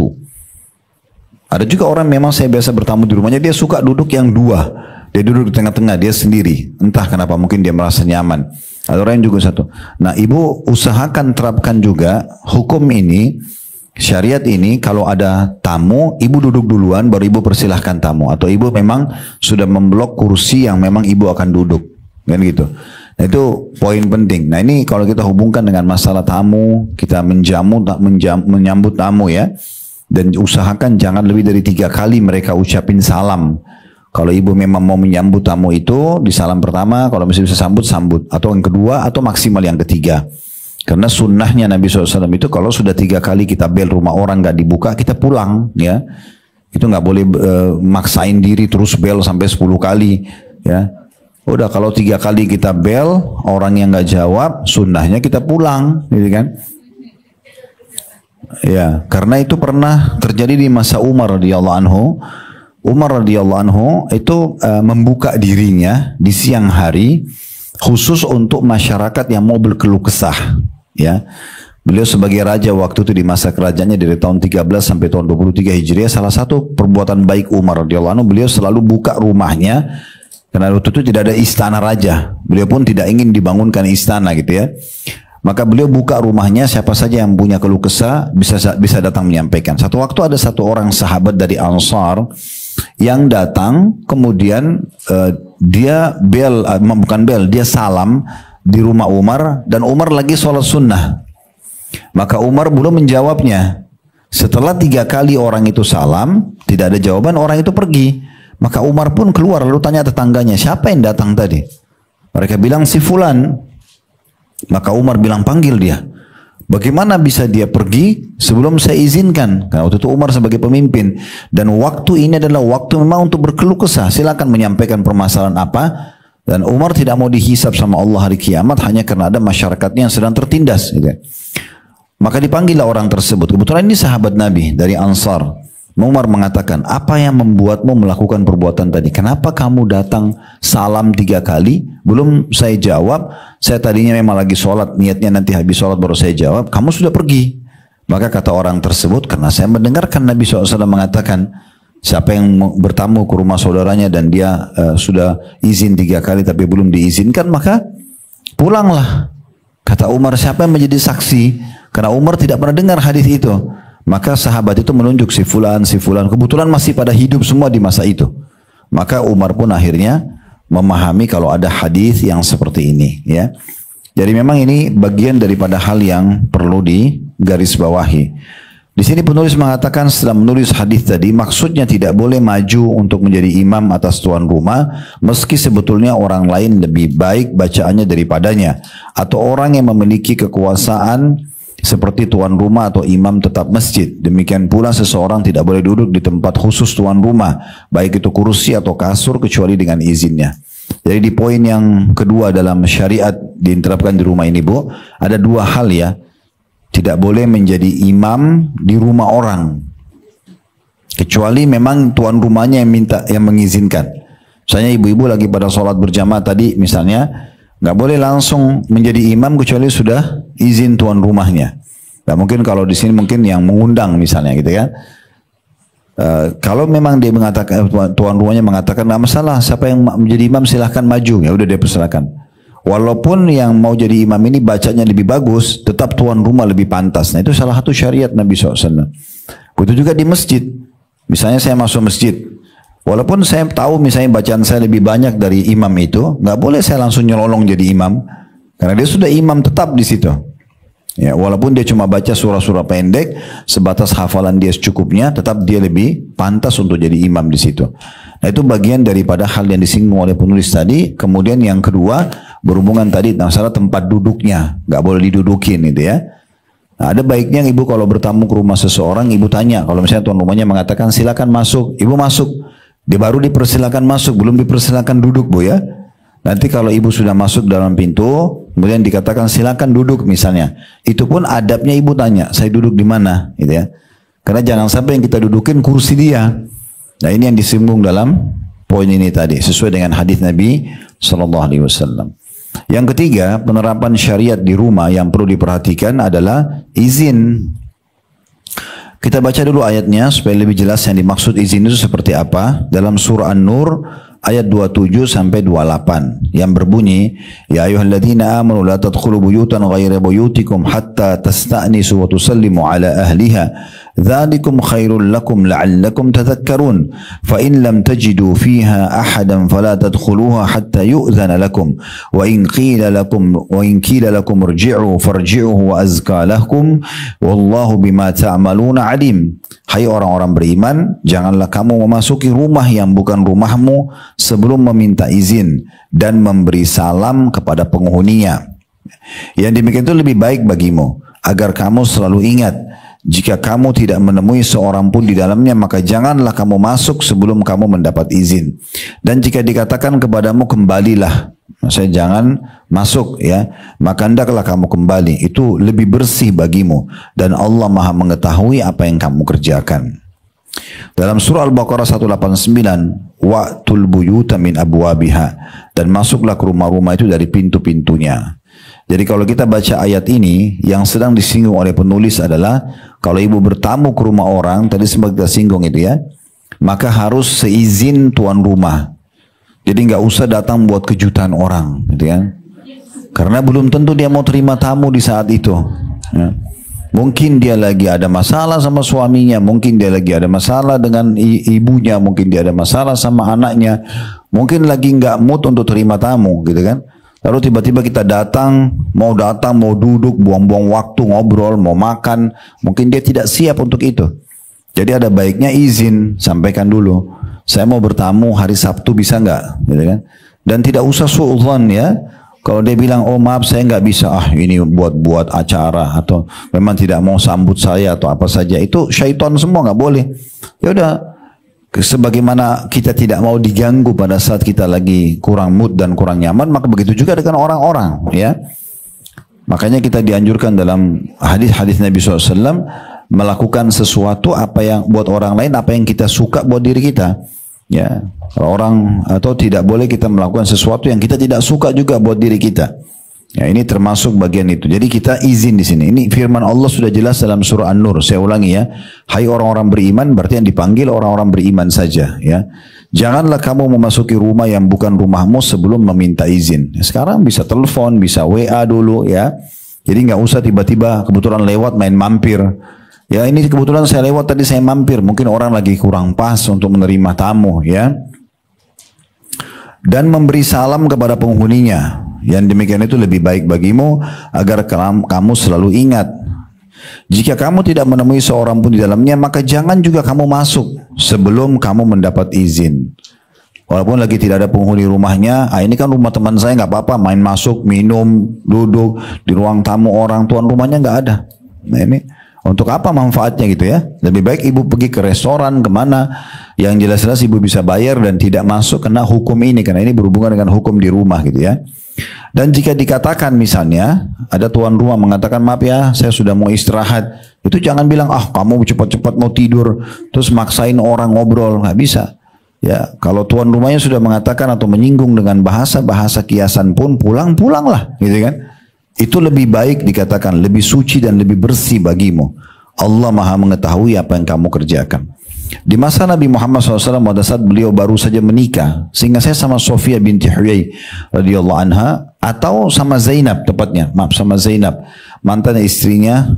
Ada juga orang memang saya biasa bertamu di rumahnya, dia suka duduk yang 2. Dia duduk di tengah-tengah, dia sendiri. Entah kenapa, mungkin dia merasa nyaman. Ada orang yang juga 1. Nah, ibu usahakan terapkan juga hukum ini, syariat ini, kalau ada tamu, ibu duduk duluan, baru ibu persilahkan tamu. Atau ibu memang sudah memblok kursi yang memang ibu akan duduk. Kan gitu. Nah itu poin penting. Nah ini kalau kita hubungkan dengan masalah tamu, kita menyambut tamu ya. Dan usahakan jangan lebih dari 3 kali mereka ucapin salam. Kalau ibu memang mau menyambut tamu itu, di salam pertama, kalau masih bisa sambut. Atau yang kedua, atau maksimal yang ketiga. Karena sunnahnya Nabi SAW itu kalau sudah 3 kali kita bel rumah orang gak dibuka, kita pulang ya. Itu nggak boleh maksain diri terus bel sampai 10 kali. Ya, udah kalau 3 kali kita bel, orang yang nggak jawab, sunnahnya kita pulang, gitu kan? Ya, karena itu pernah terjadi di masa Umar radhiyallahu anhu. Umar radhiyallahu anhu itu membuka dirinya di siang hari khusus untuk masyarakat yang mau berkeluh kesah. Ya, beliau sebagai raja waktu itu di masa kerajaannya dari tahun 13 sampai tahun 23 Hijriah, salah satu perbuatan baik Umar radhiyallahu anhu, beliau selalu buka rumahnya karena waktu itu tidak ada istana raja. Beliau pun tidak ingin dibangunkan istana gitu ya. Maka beliau buka rumahnya, siapa saja yang punya keluh kesah bisa datang menyampaikan. Satu waktu ada satu orang sahabat dari Ansar yang datang, kemudian dia dia salam di rumah Umar dan Umar lagi sholat sunnah. Maka Umar belum menjawabnya. Setelah 3 kali orang itu salam, tidak ada jawaban, orang itu pergi. Maka Umar pun keluar lalu tanya tetangganya, siapa yang datang tadi? Mereka bilang si fulan. Maka Umar bilang panggil dia. Bagaimana bisa dia pergi sebelum saya izinkan? Karena waktu itu Umar sebagai pemimpin. Dan waktu ini adalah waktu memang untuk berkeluh kesah. Silakan menyampaikan permasalahan apa. Dan Umar tidak mau dihisab sama Allah hari kiamat hanya karena ada masyarakatnya yang sedang tertindas. Gitu. Maka dipanggillah orang tersebut. Kebetulan ini sahabat Nabi dari Ansar. Umar mengatakan, apa yang membuatmu melakukan perbuatan tadi? Kenapa kamu datang salam 3 kali? Belum saya jawab, saya tadinya memang lagi sholat, niatnya nanti habis sholat baru saya jawab, kamu sudah pergi. Maka kata orang tersebut, karena saya mendengarkan Nabi SAW mengatakan, siapa yang bertamu ke rumah saudaranya dan dia sudah izin 3 kali tapi belum diizinkan, maka pulanglah. Kata Umar, siapa yang menjadi saksi? Karena Umar tidak pernah dengar hadis itu. Maka sahabat itu menunjuk si fulan, kebetulan masih pada hidup semua di masa itu. Maka Umar pun akhirnya memahami kalau ada hadis yang seperti ini, ya. Jadi memang ini bagian daripada hal yang perlu digarisbawahi. Di sini penulis mengatakan setelah menulis hadis tadi, maksudnya tidak boleh maju untuk menjadi imam atas tuan rumah, meski sebetulnya orang lain lebih baik bacaannya daripadanya, atau orang yang memiliki kekuasaan seperti tuan rumah atau imam tetap masjid. Demikian pula seseorang tidak boleh duduk di tempat khusus tuan rumah, baik itu kursi atau kasur kecuali dengan izinnya. Jadi di poin yang kedua dalam syariat diterapkan di rumah ini, Bu, ada 2 hal ya. Tidak boleh menjadi imam di rumah orang, kecuali memang tuan rumahnya yang mengizinkan. Misalnya ibu-ibu lagi pada sholat berjamaah tadi misalnya, nggak boleh langsung menjadi imam kecuali sudah izin tuan rumahnya. Nah, mungkin kalau di sini mungkin yang mengundang misalnya gitu kan. Kalau memang dia mengatakan, tuan rumahnya mengatakan nggak masalah, siapa yang menjadi imam silahkan maju, ya udah dia persilakan. Walaupun yang mau jadi imam ini bacanya lebih bagus, tetap tuan rumah lebih pantas. Nah itu salah satu syariat Nabi SAW. Begitu juga di masjid. Misalnya saya masuk masjid, walaupun saya tahu misalnya bacaan saya lebih banyak dari imam itu, nggak boleh saya langsung nyelolong jadi imam, karena dia sudah imam tetap di situ. Ya, walaupun dia cuma baca surah-surah pendek, sebatas hafalan dia secukupnya, tetap dia lebih pantas untuk jadi imam di situ. Nah itu bagian daripada hal yang disinggung oleh penulis tadi. Kemudian yang kedua berhubungan tadi masalah tempat duduknya, nggak boleh didudukin gitu ya. Nah, ada baiknya ibu kalau bertamu ke rumah seseorang, ibu tanya. Kalau misalnya tuan rumahnya mengatakan silakan masuk, ibu masuk. Dia baru dipersilakan masuk, belum dipersilakan duduk, Bu ya. Nanti kalau ibu sudah masuk dalam pintu, kemudian dikatakan silakan duduk misalnya, itu pun adabnya ibu tanya, saya duduk di mana, gitu ya. Karena jangan sampai yang kita dudukin kursi dia. Nah ini yang disinggung dalam poin ini tadi, sesuai dengan hadis Nabi SAW. Yang ketiga, penerapan syariat di rumah yang perlu diperhatikan adalah izin. Kita baca dulu ayatnya supaya lebih jelas yang dimaksud izin itu seperti apa. Dalam surah An-Nur ayat 27 sampai 28 yang berbunyi, ya ayyuhalladzina amanu la tadkhulu buyutan ghaira buyutikum hatta tasta'nisu wa tusallimu ala ahliha. ذلكم خير لكم لعلكم تذكرون فإن لم تجدوا فيها أحدا فلا تدخلوها حتى يؤذن لكم وإن قيل لكم ارجعوا فارجعوا وأزكى لكم والله بما تعملون عليم. Hai orang-orang beriman, janganlah kamu memasuki rumah yang bukan rumahmu sebelum meminta izin dan memberi salam kepada penghuninya. Yang demikian itu lebih baik bagimu agar kamu selalu ingat. Jika kamu tidak menemui seorang pun di dalamnya, maka janganlah kamu masuk sebelum kamu mendapat izin. Dan jika dikatakan kepadamu kembalilah, maksudnya jangan masuk ya, maka hendaklah kamu kembali. Itu lebih bersih bagimu dan Allah Maha mengetahui apa yang kamu kerjakan. Dalam surah Al-Baqarah 189, wa'tul buyuta min abwabiha, dan masuklah ke rumah-rumah itu dari pintu-pintunya. Jadi kalau kita baca ayat ini, yang sedang disinggung oleh penulis adalah kalau ibu bertamu ke rumah orang, tadi sempat kita singgung itu ya, maka harus seizin tuan rumah. Jadi nggak usah datang buat kejutan orang, gitu ya. Karena belum tentu dia mau terima tamu di saat itu. Ya. Mungkin dia lagi ada masalah sama suaminya, mungkin dia lagi ada masalah dengan ibunya, mungkin dia ada masalah sama anaknya, mungkin lagi nggak mood untuk terima tamu, gitu kan. Lalu tiba-tiba kita datang, mau duduk, buang-buang waktu, ngobrol, mau makan. Mungkin dia tidak siap untuk itu. Jadi ada baiknya izin, sampaikan dulu. Saya mau bertamu hari Sabtu bisa nggak? Gitu kan? Dan tidak usah suudzon ya. Kalau dia bilang, oh maaf saya nggak bisa, ini buat acara. Atau memang tidak mau sambut saya atau apa saja. Itu syaitan semua, nggak boleh. Ya udah. Sebagaimana kita tidak mau diganggu pada saat kita lagi kurang mood dan kurang nyaman, maka begitu juga dengan orang-orang ya. Makanya kita dianjurkan dalam hadis-hadis Nabi SAW melakukan sesuatu apa yang buat orang lain, apa yang kita suka buat diri kita ya. Kalau orang atau tidak boleh kita melakukan sesuatu yang kita tidak suka juga buat diri kita ya. Ini termasuk bagian itu. Jadi kita izin di sini. Ini firman Allah sudah jelas dalam surah An-Nur. Saya ulangi ya. Hai orang-orang beriman, berarti yang dipanggil orang-orang beriman saja ya. Janganlah kamu memasuki rumah yang bukan rumahmu sebelum meminta izin. Sekarang bisa telepon, bisa WA dulu ya. Jadi nggak usah tiba-tiba kebetulan lewat main mampir. Ya ini kebetulan saya lewat tadi saya mampir. Mungkin orang lagi kurang pas untuk menerima tamu ya. Dan memberi salam kepada penghuninya. Yang demikian itu lebih baik bagimu agar kamu selalu ingat. Jika kamu tidak menemui seorang pun di dalamnya, maka jangan juga kamu masuk sebelum kamu mendapat izin. Walaupun lagi tidak ada penghuni rumahnya, ini kan rumah teman saya nggak apa-apa, main masuk, minum, duduk di ruang tamu orang, tuan rumahnya nggak ada. Nah ini untuk apa manfaatnya gitu ya? Lebih baik ibu pergi ke restoran kemana yang jelas-jelas ibu bisa bayar dan tidak masuk kena hukum ini, karena ini berhubungan dengan hukum di rumah gitu ya. Dan jika dikatakan misalnya ada tuan rumah mengatakan maaf ya saya sudah mau istirahat, itu jangan bilang kamu cepat-cepat mau tidur terus maksain orang ngobrol, nggak bisa ya. Kalau tuan rumahnya sudah mengatakan atau menyinggung dengan bahasa-bahasa kiasan pun pulanglah gitu kan. Itu lebih baik dikatakan, lebih suci dan lebih bersih bagimu. Allah Maha mengetahui apa yang kamu kerjakan. Di masa Nabi Muhammad SAW pada saat beliau baru saja menikah, sehingga saya sama Sofia binti Huyai radhiyallahu anha, atau sama Zainab tepatnya, sama Zainab, mantan istrinya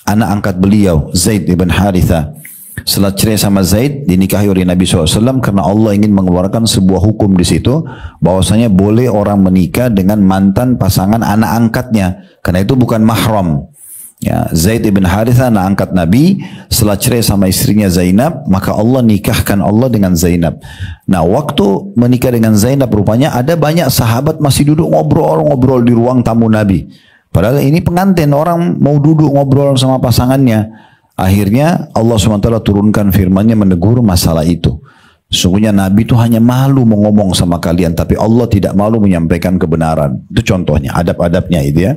anak angkat beliau, Zaid ibn Haritha. Setelah cerai sama Zaid, dinikahi oleh Nabi SAW karena Allah ingin mengeluarkan sebuah hukum di situ, bahwasanya boleh orang menikah dengan mantan pasangan anak angkatnya, karena itu bukan mahram. Ya, Zaid ibn Haritha anak angkat Nabi, setelah cerai sama istrinya Zainab, maka Allah nikahkan Allah dengan Zainab. Nah, waktu menikah dengan Zainab rupanya ada banyak sahabat masih duduk ngobrol-ngobrol di ruang tamu Nabi. Padahal ini pengantin, orang mau duduk ngobrol sama pasangannya. Akhirnya Allah SWT turunkan firman-Nya menegur masalah itu. Sesungguhnya Nabi itu hanya malu mau ngomong sama kalian, tapi Allah tidak malu menyampaikan kebenaran. Itu contohnya, adab-adabnya itu ya.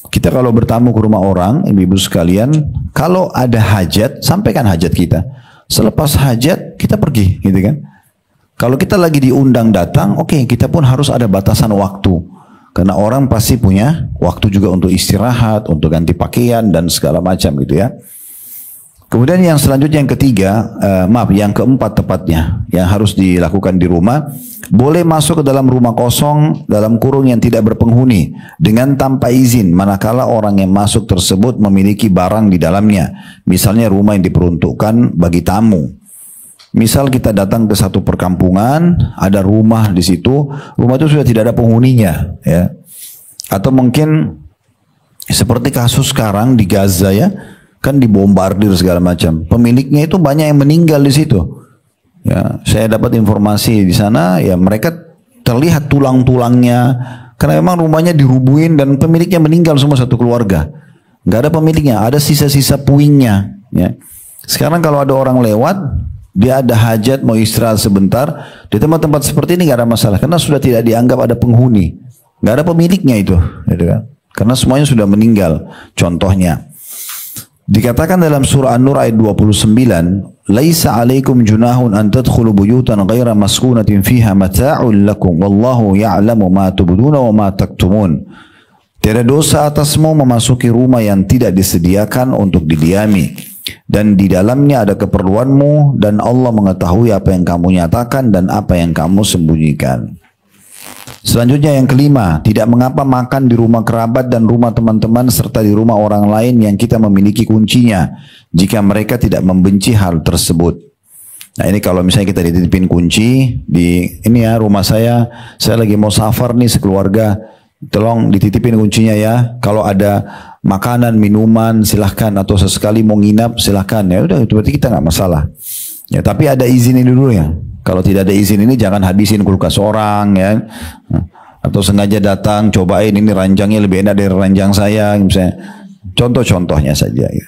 Kita kalau bertamu ke rumah orang, ibu-ibu sekalian, kalau ada hajat, sampaikan hajat kita. Selepas hajat, kita pergi, gitu kan. Kalau kita lagi diundang datang, oke, kita pun harus ada batasan waktu. Karena orang pasti punya waktu juga untuk istirahat, untuk ganti pakaian, dan segala macam gitu ya. Kemudian yang selanjutnya yang ketiga, yang keempat tepatnya, yang harus dilakukan di rumah, boleh masuk ke dalam rumah kosong dalam kurung yang tidak berpenghuni dengan tanpa izin manakala orang yang masuk tersebut memiliki barang di dalamnya. Misalnya rumah yang diperuntukkan bagi tamu. Misal kita datang ke satu perkampungan, ada rumah di situ, rumah itu sudah tidak ada penghuninya, ya. Atau mungkin seperti kasus sekarang di Gaza ya, kan dibombardir segala macam. Pemiliknya itu banyak yang meninggal di situ. Ya, saya dapat informasi di sana, ya mereka terlihat tulang-tulangnya, karena memang rumahnya dirubuhin dan pemiliknya meninggal semua satu keluarga. nggak ada pemiliknya, ada sisa-sisa puingnya. Ya. Sekarang kalau ada orang lewat, dia ada hajat mau istirahat sebentar di tempat-tempat seperti ini nggak ada masalah, karena sudah tidak dianggap ada penghuni, nggak ada pemiliknya itu, gitu kan? Karena semuanya sudah meninggal. Contohnya dikatakan dalam surah An-Nur ayat 29, "Laisa 'alaikum junahun an tadkhulu buyutan ghaira maskunatin fiha mata'un lakum wallahu ya'lamu ma tubduna wa ma taktumun." Tiada dosa atasmu memasuki rumah yang tidak disediakan untuk didiami, dan di dalamnya ada keperluanmu, dan Allah mengetahui apa yang kamu nyatakan dan apa yang kamu sembunyikan. Selanjutnya yang kelima, tidak mengapa makan di rumah kerabat dan rumah teman-teman serta di rumah orang lain yang kita memiliki kuncinya, jika mereka tidak membenci hal tersebut. Nah ini kalau misalnya kita dititipin kunci di ini ya rumah saya lagi mau safar nih sekeluarga, tolong dititipin kuncinya ya. Kalau ada makanan, minuman silahkan, atau sesekali mau nginap silahkan. Ya udah, itu berarti kita nggak masalah. Ya tapi ada izin ini dulu ya. Kalau tidak ada izin ini jangan habisin kulkas orang ya. Atau sengaja datang cobain ini ranjangnya lebih enak dari ranjang saya misalnya. Contoh-contohnya saja ya.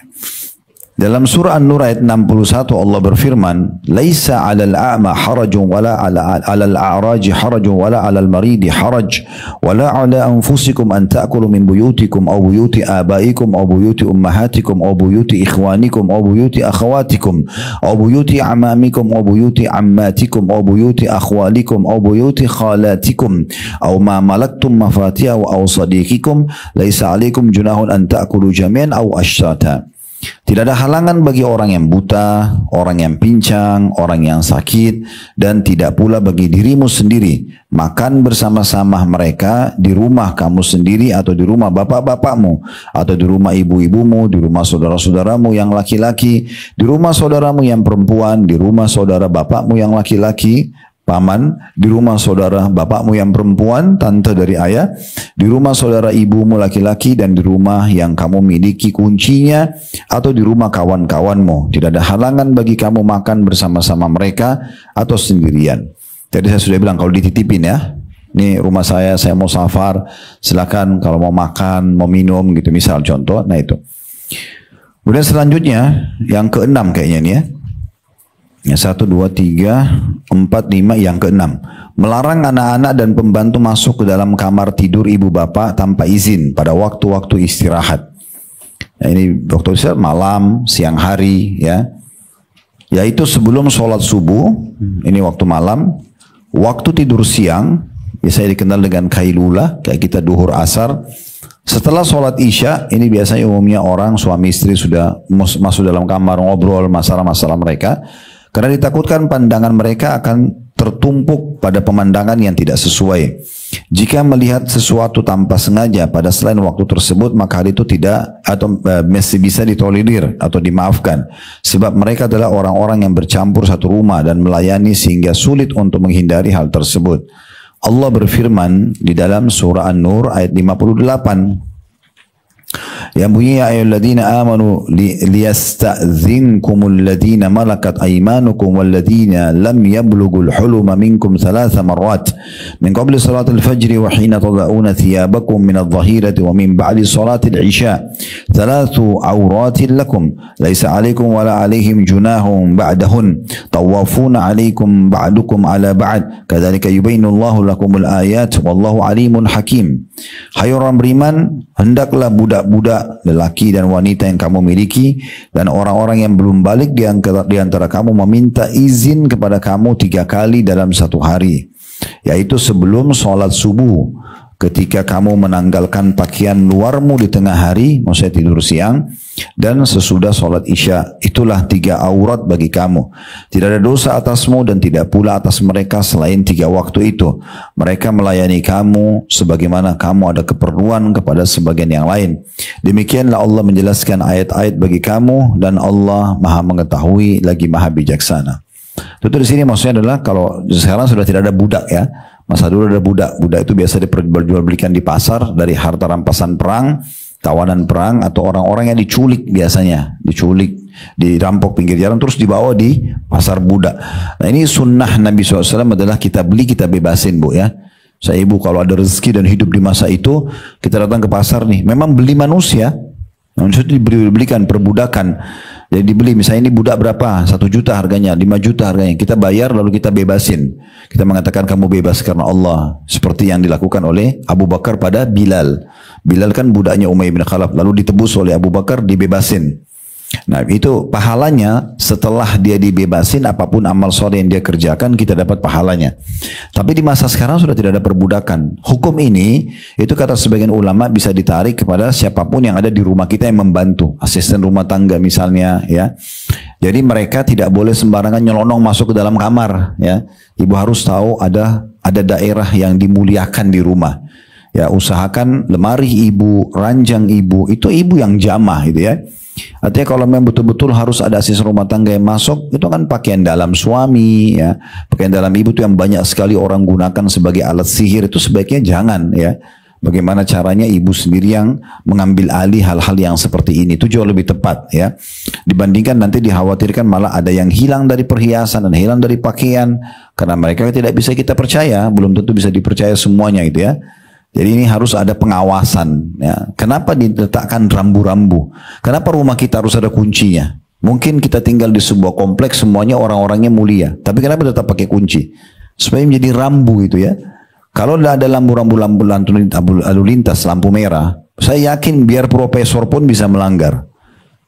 Dalam surah An-Nur ayat 61 Allah berfirman, "Laisa 'alal a'ma harajun wala 'alal a'raji harajun wala 'alal maridi haraj wala 'ala anfusikum an ta'kulu min buyutikum aw buyuti abaikum aw buyuti ummahatikum aw buyuti ikhwanikum aw buyuti akhawatikum aw buyuti amamikum aw buyuti ammatikum aw buyuti akhwalikum aw buyuti khalatikum aw ma malaktum mafatihahu aw sadiqikum laisa 'alaikum junahun an ta'kulu jami'an aw ashtata." Tidak ada halangan bagi orang yang buta, orang yang pincang, orang yang sakit, dan tidak pula bagi dirimu sendiri makan bersama-sama mereka di rumah kamu sendiri, atau di rumah bapak-bapakmu, atau di rumah ibu-ibumu, di rumah saudara-saudaramu yang laki-laki, di rumah saudaramu yang perempuan, di rumah saudara bapakmu yang laki-laki, paman, di rumah saudara bapakmu yang perempuan, tante dari ayah, di rumah saudara ibumu laki-laki, dan di rumah yang kamu miliki kuncinya, atau di rumah kawan-kawanmu. Tidak ada halangan bagi kamu makan bersama-sama mereka atau sendirian. Jadi saya sudah bilang kalau dititipin ya, ini rumah saya mau safar, silakan kalau mau makan, mau minum gitu misal contoh. Nah itu. Kemudian selanjutnya yang keenam kayaknya nih ya. Yang 1, 2, 3, 4, 5, yang keenam. Melarang anak-anak dan pembantu masuk ke dalam kamar tidur ibu bapak tanpa izin pada waktu-waktu istirahat. Nah, ini waktu istirahat malam, siang hari ya. Yaitu sebelum sholat subuh, ini waktu malam. Waktu tidur siang, biasanya dikenal dengan kailula, kayak kita duhur asar. Setelah sholat isya, ini biasanya umumnya orang suami istri sudah masuk dalam kamar ngobrol masalah-masalah mereka. Karena ditakutkan pandangan mereka akan tertumpuk pada pemandangan yang tidak sesuai. Jika melihat sesuatu tanpa sengaja pada selain waktu tersebut, maka hal itu tidak atau masih bisa ditolerir atau dimaafkan. Sebab mereka adalah orang-orang yang bercampur satu rumah dan melayani sehingga sulit untuk menghindari hal tersebut. Allah berfirman di dalam surah An-Nur ayat 58. Yang bunyi ya ayyuhalladzina amanu liyasta'dzinkumul ladzina malakat aymanukum walladzina lam yablughul huluma minkum thalatha marrat min qabli salatil fajri wa hina tad'una thiyabakum min adh-dhahirati wa min ba'di salatil isya thalathu awratin lakum laisa 'alaikum wala 'alaihim junahun ba'dahun tawafuna 'alaikum ba'dukum 'ala ba'd kadzalika yubayyinullahu lakumul ayat wallahu 'alimun hakim. Hai orang beriman, hendaklah budak-budak lelaki dan wanita yang kamu miliki dan orang-orang yang belum balik di antara kamu meminta izin kepada kamu 3 kali dalam satu hari, yaitu sebelum sholat subuh, ketika kamu menanggalkan pakaian luarmu di tengah hari, maksudnya tidur siang, dan sesudah sholat isya. Itulah 3 aurat bagi kamu. Tidak ada dosa atasmu dan tidak pula atas mereka selain 3 waktu itu. Mereka melayani kamu sebagaimana kamu ada keperluan kepada sebagian yang lain. Demikianlah Allah menjelaskan ayat-ayat bagi kamu dan Allah Maha mengetahui lagi Maha bijaksana. Tentu di sini maksudnya adalah kalau sekarang sudah tidak ada budak ya. Masa dulu ada budak. Budak itu biasa diperjualbelikan di pasar dari harta rampasan perang, tawanan perang, atau orang-orang yang diculik biasanya. Diculik, dirampok pinggir jalan, terus dibawa di pasar budak. Nah ini sunnah Nabi SAW adalah kita beli, kita bebasin bu ya. Saya ibu kalau ada rezeki dan hidup di masa itu, kita datang ke pasar nih. Memang beli manusia, Maksudnya dibelikan perbudakan. Jadi dibeli misalnya ini budak berapa? 1 juta harganya, 5 juta harganya. Kita bayar lalu kita bebasin. Kita mengatakan kamu bebas karena Allah. Seperti yang dilakukan oleh Abu Bakar pada Bilal. Bilal kan budaknya Umayyah bin Khalaf. Lalu ditebus oleh Abu Bakar, dibebasin. Nah itu pahalanya setelah dia dibebasin, apapun amal soleh yang dia kerjakan kita dapat pahalanya. Tapi di masa sekarang sudah tidak ada perbudakan. Hukum ini itu kata sebagian ulama bisa ditarik kepada siapapun yang ada di rumah kita yang membantu, asisten rumah tangga misalnya ya. Jadi mereka tidak boleh sembarangan nyelonong masuk ke dalam kamar ya. Ibu harus tahu ada daerah yang dimuliakan di rumah. Ya usahakan lemari ibu, ranjang ibu itu ibu yang jamah gitu ya. Artinya kalau memang betul-betul harus ada asisten rumah tangga yang masuk, itu kan pakaian dalam suami, ya, pakaian dalam ibu itu yang banyak sekali orang gunakan sebagai alat sihir, itu sebaiknya jangan, ya. Bagaimana caranya ibu sendiri yang mengambil alih hal-hal yang seperti ini, itu jauh lebih tepat, ya. Dibandingkan nanti dikhawatirkan malah ada yang hilang dari perhiasan dan hilang dari pakaian, karena mereka tidak bisa kita percaya, belum tentu bisa dipercaya semuanya, gitu ya. Jadi ini harus ada pengawasan. Ya. Kenapa diletakkan rambu-rambu? Kenapa rumah kita harus ada kuncinya? Mungkin kita tinggal di sebuah kompleks semuanya orang-orangnya mulia. Tapi kenapa tetap pakai kunci? Supaya menjadi rambu itu ya. Kalau tidak ada lampu-rambu lalu lintas, lampu merah, saya yakin biar profesor pun bisa melanggar.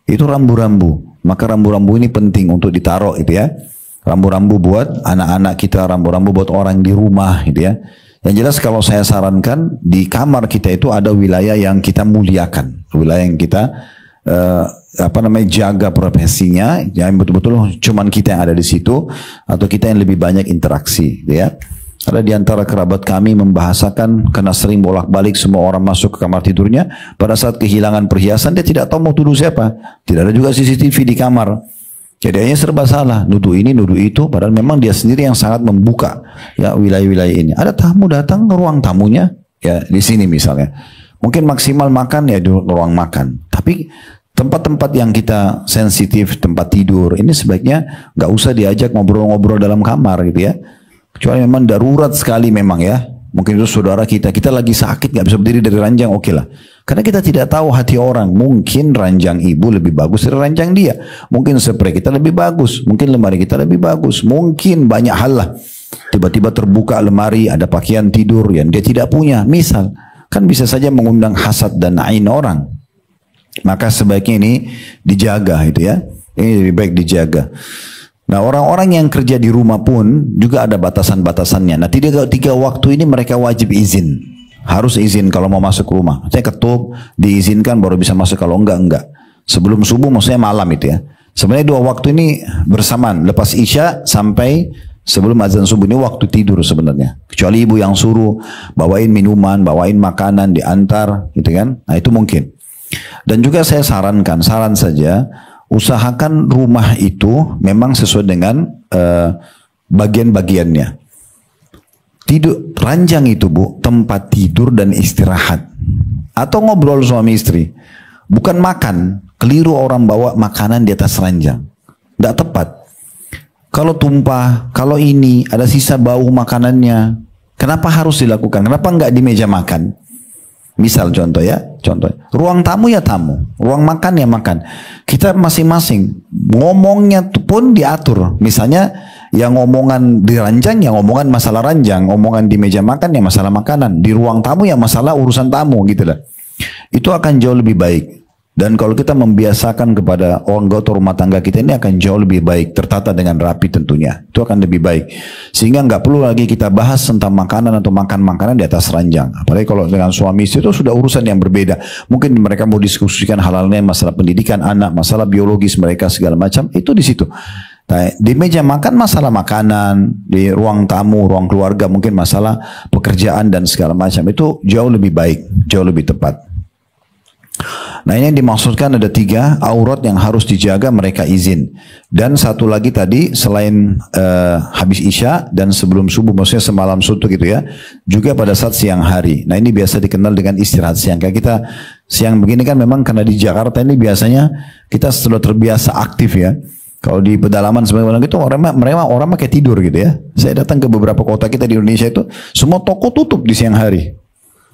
Itu rambu-rambu. Maka rambu-rambu ini penting untuk ditaruh itu ya. Rambu-rambu buat anak-anak kita, rambu-rambu buat orang di rumah gitu ya. Yang jelas kalau saya sarankan di kamar kita itu ada wilayah yang kita muliakan, wilayah yang kita jaga profesinya, yang betul-betul cuman kita yang ada di situ atau kita yang lebih banyak interaksi, ya. Ada di antara kerabat kami membahasakan karena sering bolak-balik semua orang masuk ke kamar tidurnya, pada saat kehilangan perhiasan dia tidak tahu mau tuduh siapa, tidak ada juga CCTV di kamar. Jadi hanya serba salah, nuduh ini, nuduh itu, padahal memang dia sendiri yang sangat membuka ya wilayah-wilayah ini. Ada tamu datang ke ruang tamunya, ya di sini misalnya. Mungkin maksimal makan ya di ruang makan. Tapi tempat-tempat yang kita sensitif, tempat tidur, ini sebaiknya nggak usah diajak ngobrol-ngobrol dalam kamar gitu ya. Kecuali memang darurat sekali memang ya. Mungkin itu saudara kita lagi sakit nggak bisa berdiri dari ranjang, oke lah. Karena kita tidak tahu hati orang. Mungkin ranjang ibu lebih bagus dari ranjang dia. Mungkin spray kita lebih bagus. Mungkin lemari kita lebih bagus. Mungkin banyak hal lah. Tiba-tiba terbuka lemari, ada pakaian tidur yang dia tidak punya. Misal, kan bisa saja mengundang hasad dan ain orang. Maka sebaiknya ini dijaga itu ya. Ini lebih baik dijaga. Nah orang-orang yang kerja di rumah pun juga ada batasan-batasannya. Nah 3 waktu ini mereka wajib izin. Harus izin kalau mau masuk rumah. Saya ketuk, diizinkan baru bisa masuk, kalau enggak. Sebelum subuh maksudnya malam itu ya. Sebenarnya 2 waktu ini bersamaan. Lepas Isya sampai sebelum azan subuh ini waktu tidur sebenarnya. Kecuali ibu yang suruh bawain minuman, bawain makanan, diantar gitu kan. Nah itu mungkin. Dan juga saya sarankan, saran saja, usahakan rumah itu memang sesuai dengan bagian-bagiannya. Tidur, ranjang itu bu, tempat tidur dan istirahat. Atau ngobrol suami istri. Bukan makan. Keliru orang bawa makanan di atas ranjang. Tidak tepat. Kalau tumpah, kalau ini, ada sisa bau makanannya. Kenapa harus dilakukan? Kenapa enggak di meja makan? Misal contoh ya, ruang tamu ya tamu, ruang makan ya makan. Kita masing-masing ngomongnya pun diatur. Misalnya yang ngomongan di ranjang, yang ngomongan masalah ranjang, ngomongan di meja makan ya masalah makanan, di ruang tamu ya masalah urusan tamu gitu lah. Itu akan jauh lebih baik. Dan kalau kita membiasakan kepada anggota rumah tangga kita ini akan jauh lebih baik, tertata dengan rapi tentunya. Itu akan lebih baik. Sehingga nggak perlu lagi kita bahas tentang makanan atau makan makanan di atas ranjang. Apalagi kalau dengan suami istri itu sudah urusan yang berbeda. Mungkin mereka mau diskusikan hal-halnya, masalah pendidikan anak, masalah biologis mereka segala macam, itu di situ. Nah, di meja makan masalah makanan, di ruang tamu, ruang keluarga mungkin masalah pekerjaan dan segala macam. Itu jauh lebih baik, jauh lebih tepat. Nah ini yang dimaksudkan ada 3 aurat yang harus dijaga, mereka izin. Dan satu lagi tadi selain habis Isya dan sebelum subuh, maksudnya semalam suntuk gitu ya, juga pada saat siang hari. Nah ini biasa dikenal dengan istirahat siang. Kayak kita siang begini kan memang karena di Jakarta ini biasanya kita sudah terbiasa aktif ya. Kalau di pedalaman sebenarnya itu orang pakai tidur gitu ya. Saya datang ke beberapa kota kita di Indonesia itu semua toko tutup di siang hari.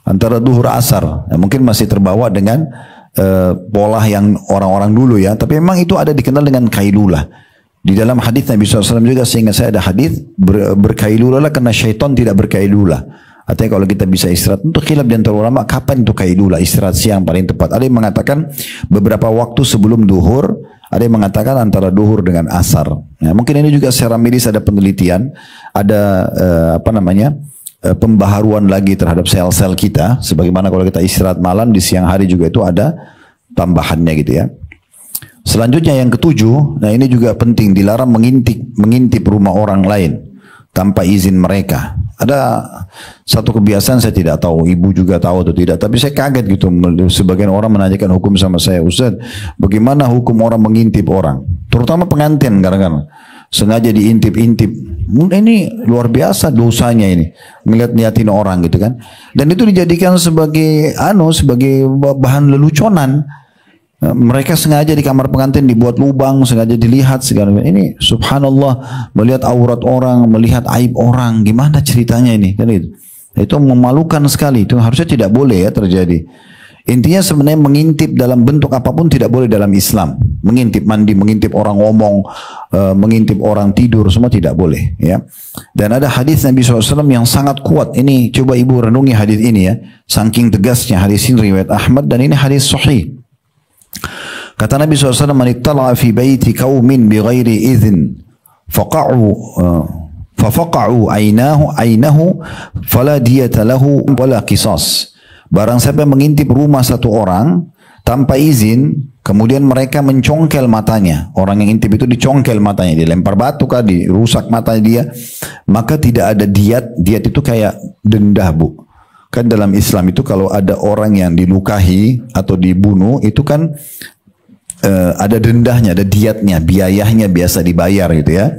Antara duhur asar, ya, mungkin masih terbawa dengan pola yang orang-orang dulu ya, tapi memang itu ada dikenal dengan kailulah. Di dalam hadis Nabi SAW juga, sehingga saya ada hadis berkailulah karena syaitan tidak berkailulah. Artinya kalau kita bisa istirahat, untuk khilaf di antara ulama kapan itu kailulah, istirahat siang paling tepat. Ada yang mengatakan beberapa waktu sebelum duhur, ada yang mengatakan antara duhur dengan asar. Nah, mungkin ini juga secara medis ada penelitian, ada pembaharuan lagi terhadap sel-sel kita. Sebagaimana kalau kita istirahat malam, di siang hari juga itu ada tambahannya gitu ya. Selanjutnya yang ketujuh, nah ini juga penting, dilarang mengintip rumah orang lain tanpa izin mereka. Ada satu kebiasaan, saya tidak tahu ibu juga tahu atau tidak, tapi saya kaget gitu, sebagian orang menanyakan hukum sama saya, Ustaz, bagaimana hukum orang mengintip orang, terutama pengantin, kadang-kadang sengaja diintip-intip. Ini luar biasa dosanya ini, ngeliat-niatin orang gitu kan, dan itu dijadikan sebagai bahan leluconan. Mereka sengaja di kamar pengantin dibuat lubang, sengaja dilihat segala. Ini subhanallah, melihat aurat orang, melihat aib orang, gimana ceritanya ini? Kan itu memalukan sekali. Itu harusnya tidak boleh ya terjadi. Intinya sebenarnya mengintip dalam bentuk apapun tidak boleh dalam Islam. Mengintip mandi, mengintip orang ngomong, mengintip orang tidur, semua tidak boleh ya. Dan ada hadis Nabi SAW yang sangat kuat. Ini coba ibu renungi hadis ini ya. Saking tegasnya hadis ini riwayat Ahmad, dan ini hadis sahih. Kata Nabi SAW, "Man ittala'a fi baiti qaumin bighairi idzin fafaqa'u ainahu fala diyata lahu wala qisas." Barang siapa yang mengintip rumah satu orang tanpa izin, kemudian mereka mencongkel matanya, orang yang intip itu dicongkel matanya, dilempar batu kah, dirusak matanya dia, maka tidak ada diat. Diat itu kayak denda, Bu. Kan dalam Islam itu kalau ada orang yang dilukahi atau dibunuh, itu kan ada dendahnya, ada diatnya, biayanya biasa dibayar gitu ya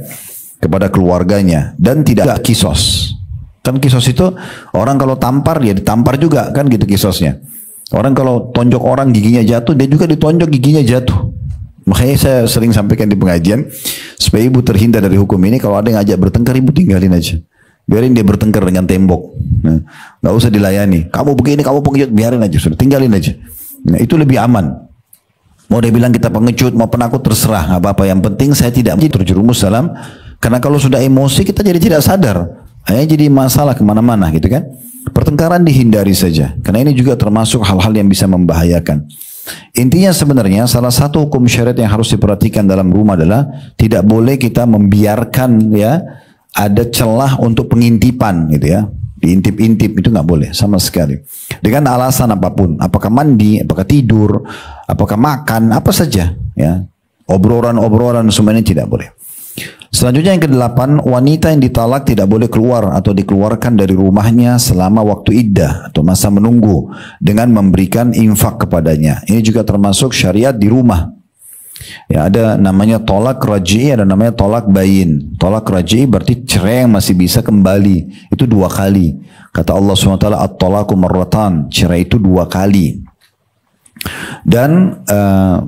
kepada keluarganya, dan tidak ada kisos. Kan kisos itu orang kalau tampar dia ditampar juga kan gitu kisosnya. Orang kalau tonjok orang giginya jatuh, dia juga ditonjok giginya jatuh. Makanya saya sering sampaikan di pengajian, supaya ibu terhindar dari hukum ini, kalau ada yang ngajak bertengkar, ibu tinggalin aja. Biarin dia bertengkar dengan tembok. Nah, gak usah dilayani. Kamu begini, kamu pengecut, biarin aja, sudah tinggalin aja. Nah, itu lebih aman. Mau dia bilang kita pengecut, mau penakut, terserah, nggak apa-apa. Yang penting saya tidak terjerumus dalam, karena kalau sudah emosi kita jadi tidak sadar, hanya jadi masalah kemana-mana gitu kan. Pertengkaran dihindari saja, karena ini juga termasuk hal-hal yang bisa membahayakan. Intinya sebenarnya salah satu hukum syariat yang harus diperhatikan dalam rumah adalah tidak boleh kita membiarkan ya ada celah untuk pengintipan gitu ya. Diintip-intip itu nggak boleh sama sekali. Dengan alasan apapun, apakah mandi, apakah tidur, apakah makan, apa saja ya. Obrolan-obrolan semuanya tidak boleh. Selanjutnya yang ke-8, wanita yang ditalak tidak boleh keluar atau dikeluarkan dari rumahnya selama waktu iddah atau masa menunggu dengan memberikan infak kepadanya. Ini juga termasuk syariat di rumah. Ya, ada namanya tolak raj'i, ada namanya tolak bayin. Tolak raj'i berarti cerai yang masih bisa kembali. Itu 2 kali. Kata Allah SWT, at-talaku marratan. Cerai itu 2 kali. Dan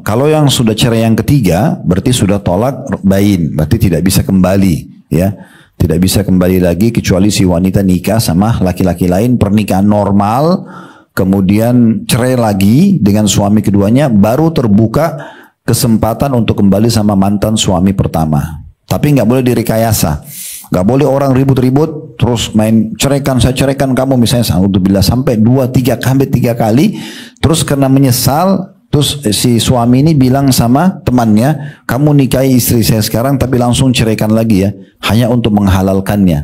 kalau yang sudah cerai yang ketiga, berarti sudah tolak bayin. Berarti tidak bisa kembali. Ya, tidak bisa kembali lagi kecuali si wanita nikah sama laki-laki lain, pernikahan normal, kemudian cerai lagi dengan suami keduanya, baru terbuka kesempatan untuk kembali sama mantan suami pertama. Tapi nggak boleh direkayasa. Nggak boleh orang ribut-ribut terus main ceraikan, saya ceraikan kamu misalnya sampai 2-3 kali, terus karena menyesal, terus si suami ini bilang sama temannya, kamu nikahi istri saya sekarang tapi langsung ceraikan lagi ya, hanya untuk menghalalkannya.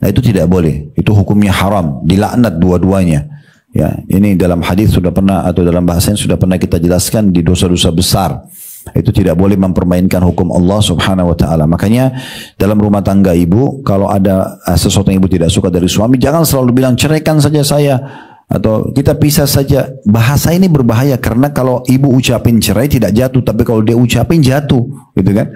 Nah itu tidak boleh, itu hukumnya haram, dilaknat dua-duanya. Ya, ini dalam hadis sudah pernah atau dalam bahasa yang sudah pernah kita jelaskan di dosa-dosa besar. Itu tidak boleh mempermainkan hukum Allah Subhanahu wa taala. Makanya dalam rumah tangga ibu, kalau ada sesuatu yang ibu tidak suka dari suami, jangan selalu bilang ceraikan saja saya atau kita pisah saja. Bahasa ini berbahaya karena kalau ibu ucapin cerai tidak jatuh, tapi kalau dia ucapin jatuh, gitu kan?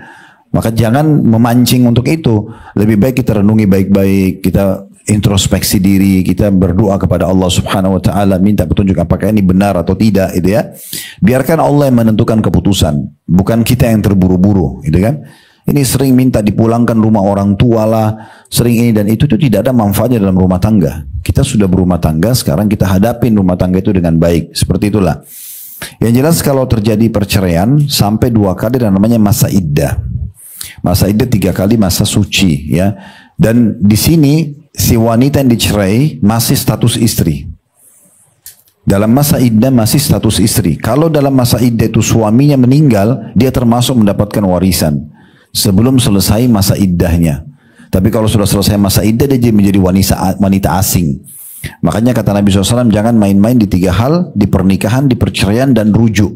Maka jangan memancing untuk itu. Lebih baik kita renungi baik-baik, kita introspeksi diri, kita berdoa kepada Allah Subhanahu wa taala, minta petunjuk apakah ini benar atau tidak, gitu ya. Biarkan Allah yang menentukan keputusan, bukan kita yang terburu-buru, gitu kan. Ini sering minta dipulangkan rumah orang tua lah, sering ini dan itu tidak ada manfaatnya dalam rumah tangga. Kita sudah berumah tangga, sekarang kita hadapin rumah tangga itu dengan baik, seperti itulah. Yang jelas kalau terjadi perceraian sampai 2 kali dan namanya masa iddah. Masa iddah 3 kali masa suci ya. Dan di sini si wanita yang dicerai masih status istri. Dalam masa iddah masih status istri. Kalau dalam masa iddah itu suaminya meninggal, dia termasuk mendapatkan warisan sebelum selesai masa iddahnya. Tapi kalau sudah selesai masa iddah, dia menjadi wanita asing. Makanya kata Nabi SAW, jangan main-main di 3 hal, di pernikahan, di perceraian, dan rujuk.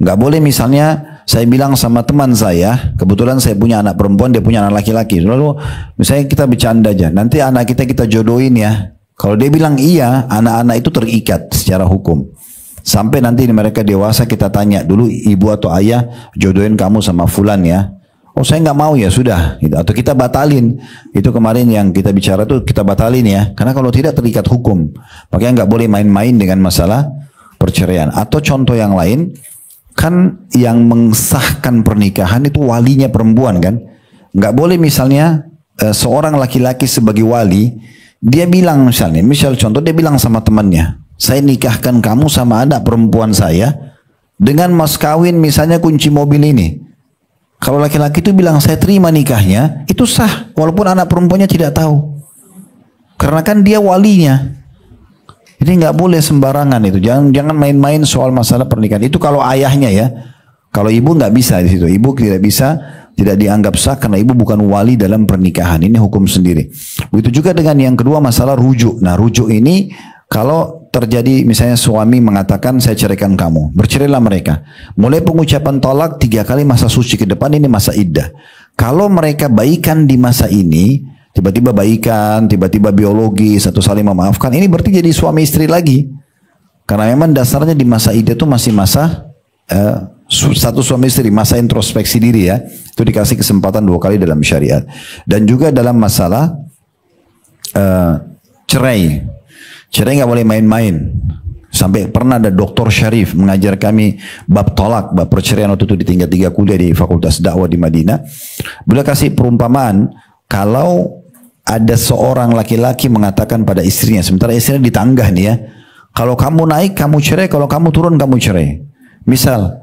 Nggak boleh misalnya saya bilang sama teman saya, kebetulan saya punya anak perempuan, dia punya anak laki-laki. Lalu misalnya kita bercanda aja, nanti anak kita jodohin ya. Kalau dia bilang iya, anak-anak itu terikat secara hukum. Sampai nanti mereka dewasa kita tanya dulu, ibu atau ayah jodohin kamu sama fulan ya. Oh saya nggak mau ya sudah, gitu. Atau kita batalin. Itu kemarin yang kita bicara tuh kita batalin ya. Karena kalau tidak terikat hukum. Makanya nggak boleh main-main dengan masalah perceraian. Atau contoh yang lain, kan yang mensahkan pernikahan itu walinya perempuan kan. Nggak boleh misalnya seorang laki-laki sebagai wali, dia bilang misal contoh dia bilang sama temannya, saya nikahkan kamu sama anak perempuan saya dengan mas kawin misalnya kunci mobil ini. Kalau laki-laki itu bilang saya terima nikahnya, itu sah walaupun anak perempuannya tidak tahu. Karena kan dia walinya. Jadi nggak boleh sembarangan itu. Jangan main-main soal masalah pernikahan. Itu kalau ayahnya ya. Kalau ibu nggak bisa di situ. Ibu tidak bisa, tidak dianggap sah karena ibu bukan wali dalam pernikahan. Ini hukum sendiri. Begitu juga dengan yang kedua masalah rujuk. Nah rujuk ini kalau terjadi misalnya suami mengatakan saya ceraikan kamu, bercerailah mereka. Mulai pengucapan tolak 3 kali masa suci ke depan ini masa iddah. Kalau mereka baikan di masa ini, tiba-tiba baikan, tiba-tiba biologis atau saling memaafkan, ini berarti jadi suami istri lagi. Karena memang dasarnya di masa iddah itu masih masa satu suami istri, masa introspeksi diri ya. Itu dikasih kesempatan 2 kali dalam syariat. Dan juga dalam masalah cerai. Cerai nggak boleh main-main. Sampai pernah ada Dr. Syarif mengajar kami bab tolak, bab perceraian waktu itu di tingkat 3 kuliah di Fakultas Dakwah di Madinah. Beliau kasih perumpamaan, kalau ada seorang laki-laki mengatakan pada istrinya, sementara istrinya di tangga nih ya, kalau kamu naik kamu cerai, kalau kamu turun kamu cerai. Misal,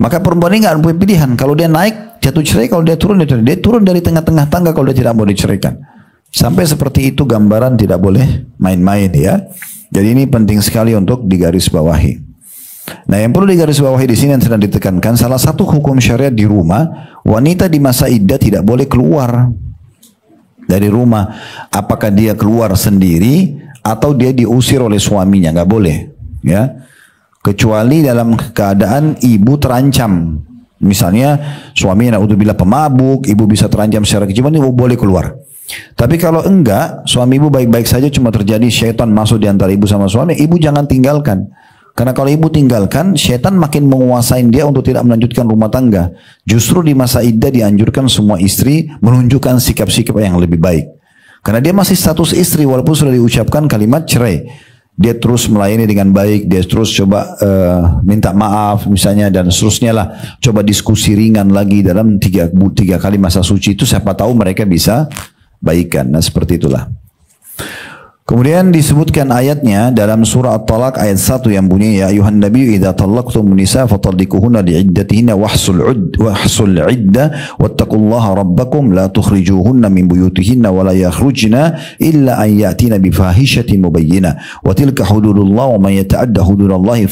maka perempuan ini nggak punya pilihan. Kalau dia naik jatuh cerai, kalau dia turun dia turun dari tengah-tengah tangga kalau dia tidak mau diceraikan. Sampai seperti itu gambaran, tidak boleh main-main ya. Jadi ini penting sekali untuk digarisbawahi. Nah yang perlu digarisbawahi di sini yang sedang ditekankan, salah satu hukum syariat di rumah, wanita di masa iddah tidak boleh keluar dari rumah. Apakah dia keluar sendiri atau dia diusir oleh suaminya, nggak boleh ya. Kecuali dalam keadaan ibu terancam. Misalnya suami naudzubillah pemabuk, ibu bisa terancam secara kejiwaan, ibu boleh keluar. Tapi kalau enggak, suami ibu baik-baik saja, cuma terjadi syaitan masuk di antara ibu sama suami, ibu jangan tinggalkan. Karena kalau ibu tinggalkan, syaitan makin menguasai dia untuk tidak melanjutkan rumah tangga. Justru di masa iddah dianjurkan semua istri menunjukkan sikap-sikap yang lebih baik. Karena dia masih status istri walaupun sudah diucapkan kalimat cerai. Dia terus melayani dengan baik, dia terus coba minta maaf misalnya dan seterusnya lah. Coba diskusi ringan lagi dalam 3 kali masa suci itu, siapa tahu mereka bisa baikan. Nah seperti itulah. Kemudian disebutkan ayatnya dalam surah At-Talaq ayat 1 yang bunyi, ya ayuhan nabiyyu idza talaqtum nisa fatalliquhunna li'iddatihinna wahsul 'iddah wattaqullaha rabbakum la tukhrijuhunna min buyutihinna wa la yakhrujna illa an ya'tina bi fahishatin mubayyinah wa tilka hududullah wa man yata'adda hududallahi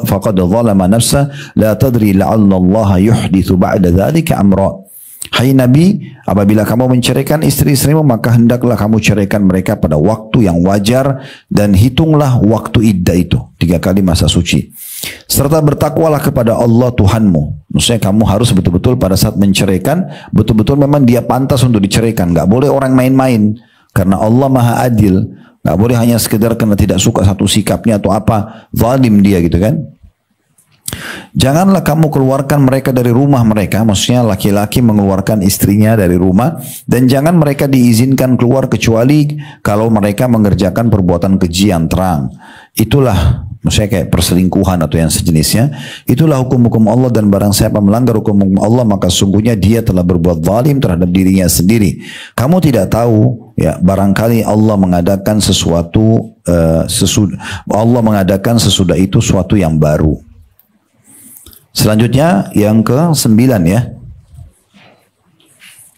faqad zalama nafsa la tadri la'alla Allah yuhditsu ba'da dzalika amra. Hai Nabi, apabila kamu menceraikan istri-istrimu, maka hendaklah kamu ceraikan mereka pada waktu yang wajar dan hitunglah waktu iddah itu 3 kali masa suci. Serta bertakwalah kepada Allah Tuhanmu. Maksudnya kamu harus betul-betul pada saat menceraikan, betul-betul memang dia pantas untuk diceraikan. Gak boleh orang main-main. Karena Allah Maha Adil. Gak boleh hanya sekedar karena tidak suka satu sikapnya atau apa, zalim dia gitu kan. Janganlah kamu keluarkan mereka dari rumah mereka, maksudnya laki-laki mengeluarkan istrinya dari rumah, dan jangan mereka diizinkan keluar kecuali kalau mereka mengerjakan perbuatan keji yang terang. Itulah maksudnya kayak perselingkuhan atau yang sejenisnya, itulah hukum-hukum Allah, dan barang siapa melanggar hukum Allah maka sungguhnya dia telah berbuat zalim terhadap dirinya sendiri. Kamu tidak tahu ya, barangkali Allah mengadakan sesuatu sesudah itu suatu yang baru. Selanjutnya yang ke-9 ya.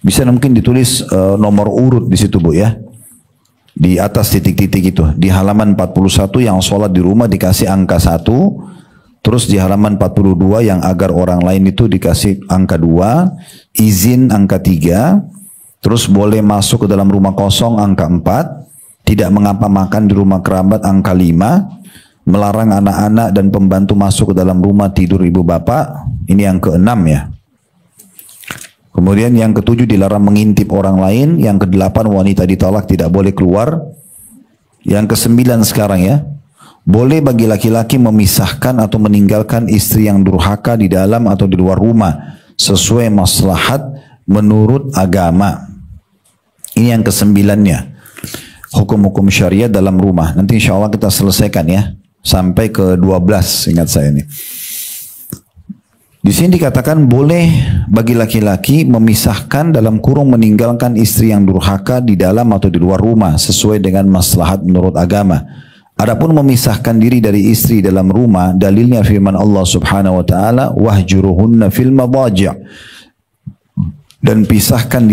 Bisa mungkin ditulis nomor urut di situ Bu ya. Di atas titik-titik itu. Di halaman 41 yang sholat di rumah dikasih angka 1. Terus di halaman 42 yang agar orang lain itu dikasih angka 2. Izin angka 3. Terus boleh masuk ke dalam rumah kosong angka 4. Tidak mengapa makan di rumah kerabat angka 5. Melarang anak-anak dan pembantu masuk ke dalam rumah tidur ibu bapak. Ini yang ke-6 ya. Kemudian yang ke-7 dilarang mengintip orang lain. Yang ke-8 wanita ditolak tidak boleh keluar. Yang ke-9 sekarang ya. Boleh bagi laki-laki memisahkan atau meninggalkan istri yang durhaka di dalam atau di luar rumah. Sesuai maslahat menurut agama. Ini yang ke-9-nya. Hukum-hukum syariat dalam rumah. Nanti insya Allah kita selesaikan ya. Sampai ke-12 ingat saya ini. Di sini dikatakan boleh bagi laki-laki memisahkan dalam kurung meninggalkan istri yang durhaka di dalam atau di luar rumah sesuai dengan maslahat menurut agama. Adapun memisahkan diri dari istri dalam rumah, dalilnya firman Allah Subhanahu wa taala, wahjuruhunna fil madaji'. Dan pisahkan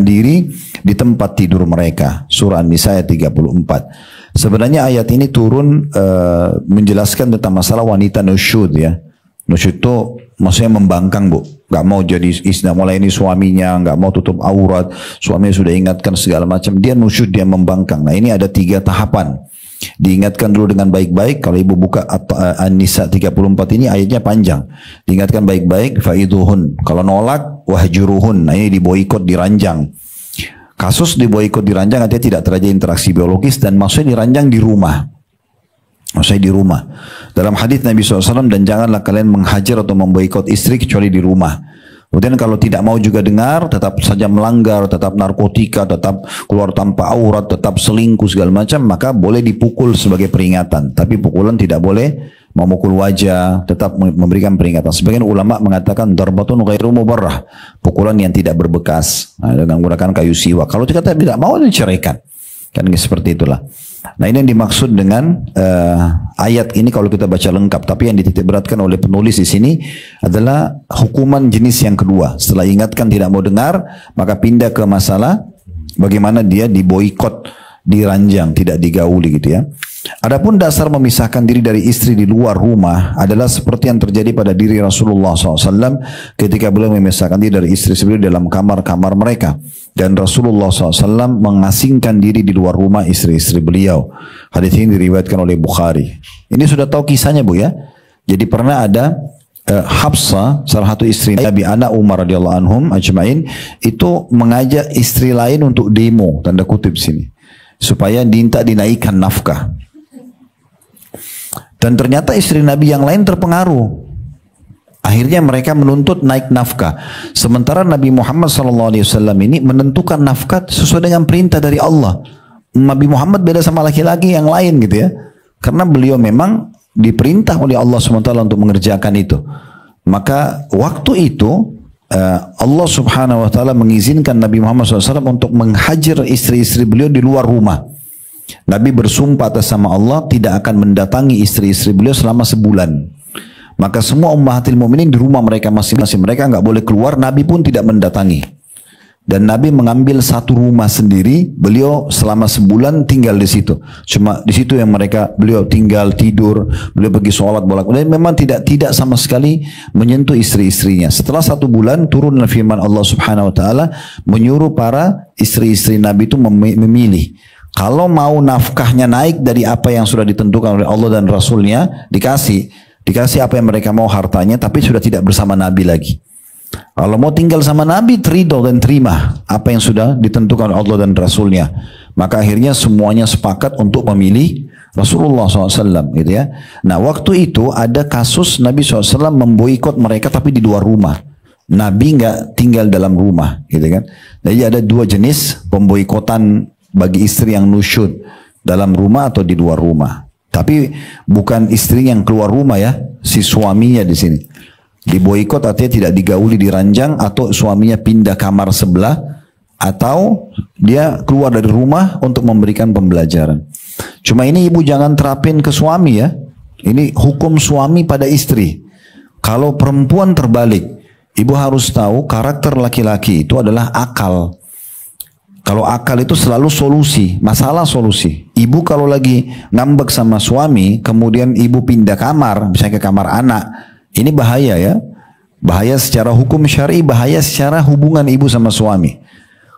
diri di tempat tidur mereka. Surah An-Nisa ayat 34. Sebenarnya ayat ini turun menjelaskan tentang masalah wanita nusyud ya. Nusyud itu maksudnya membangkang Bu. Gak mau jadi istri, mulai ini suaminya, gak mau tutup aurat. Suaminya sudah ingatkan segala macam. Dia nusyud, dia membangkang. Nah ini ada 3 tahapan. Diingatkan dulu dengan baik-baik. Kalau ibu buka An-Nisa 34 ini ayatnya panjang. Diingatkan baik-baik. Fa'iduhun. Kalau nolak, wahjuruhun. Nah ini diboikot, diranjang. Kasus diboikot diranjang artinya tidak terjadi interaksi biologis dan maksudnya diranjang di rumah. Maksudnya di rumah. Dalam hadis Nabi SAW, dan janganlah kalian menghajar atau memboikot istri kecuali di rumah. Kemudian kalau tidak mau juga dengar, tetap saja melanggar, tetap narkotika, tetap keluar tanpa aurat, tetap selingkuh segala macam, maka boleh dipukul sebagai peringatan. Tapi pukulan tidak boleh memukul wajah, tetap memberikan peringatan. Sebagian ulama mengatakan darbatun ghairu mubarrah, pukulan yang tidak berbekas, dengan menggunakan kayu siwak. Kalau kita tidak mau diceraikan, kan seperti itulah. Nah ini yang dimaksud dengan ayat ini kalau kita baca lengkap. Tapi yang dititik beratkan oleh penulis di sini adalah hukuman jenis yang kedua. Setelah ingatkan tidak mau dengar, maka pindah ke masalah bagaimana dia diboikot, diranjang, tidak digauli gitu ya. Adapun dasar memisahkan diri dari istri di luar rumah adalah seperti yang terjadi pada diri Rasulullah SAW ketika beliau memisahkan diri dari istri beliau dalam kamar-kamar mereka. Dan Rasulullah SAW mengasingkan diri di luar rumah istri-istri beliau. Hadis ini diriwayatkan oleh Bukhari. Ini sudah tahu kisahnya Bu ya. Jadi pernah ada Hafsah, salah satu istri Nabi anak Umar radhiyallahu anhum ajmain, itu mengajak istri lain untuk demo, tanda kutip sini, supaya dinaikkan nafkah. Dan ternyata istri Nabi yang lain terpengaruh. Akhirnya mereka menuntut naik nafkah. Sementara Nabi Muhammad SAW ini menentukan nafkah sesuai dengan perintah dari Allah. Nabi Muhammad beda sama laki-laki yang lain gitu ya. Karena beliau memang diperintah oleh Allah SWT untuk mengerjakan itu. Maka waktu itu Allah Subhanahu Wa Taala mengizinkan Nabi Muhammad SAW untuk menghajar istri-istri beliau di luar rumah. Nabi bersumpah atas sama Allah tidak akan mendatangi istri-istri beliau selama sebulan. Maka semua ummahatil mukminin di rumah mereka masing-masing, mereka nggak boleh keluar. Nabi pun tidak mendatangi. Dan Nabi mengambil satu rumah sendiri, beliau selama sebulan tinggal di situ. Cuma di situ yang beliau tinggal, tidur, beliau pergi sholat bolak-balik. Memang tidak sama sekali menyentuh istri-istrinya. Setelah 1 bulan turun firman Allah Subhanahu Wa Taala menyuruh para istri-istri Nabi itu memilih. Kalau mau nafkahnya naik dari apa yang sudah ditentukan oleh Allah dan Rasulnya, dikasih apa yang mereka mau hartanya, tapi sudah tidak bersama Nabi lagi. Kalau mau tinggal sama Nabi, ridho dan terima apa yang sudah ditentukan oleh Allah dan Rasulnya. Maka akhirnya semuanya sepakat untuk memilih Rasulullah SAW gitu ya. Nah waktu itu ada kasus Nabi SAW memboikot mereka tapi di luar rumah. Nabi nggak tinggal dalam rumah gitu kan. Jadi ada 2 jenis pemboikotan bagi istri yang nusyud. dalam rumah atau di luar rumah. Tapi bukan istrinya yang keluar rumah ya, si suaminya di sini. Diboikot artinya tidak digauli di ranjang, atau suaminya pindah kamar sebelah, atau dia keluar dari rumah untuk memberikan pembelajaran. Cuma ini ibu jangan terapin ke suami ya. Ini hukum suami pada istri. Kalau perempuan terbalik, ibu harus tahu karakter laki-laki itu adalah akal. Kalau akal itu selalu solusi, masalah solusi. Ibu kalau lagi ngambek sama suami, kemudian ibu pindah kamar, misalnya ke kamar anak, ini bahaya ya. Bahaya secara hukum syar'i, bahaya secara hubungan ibu sama suami.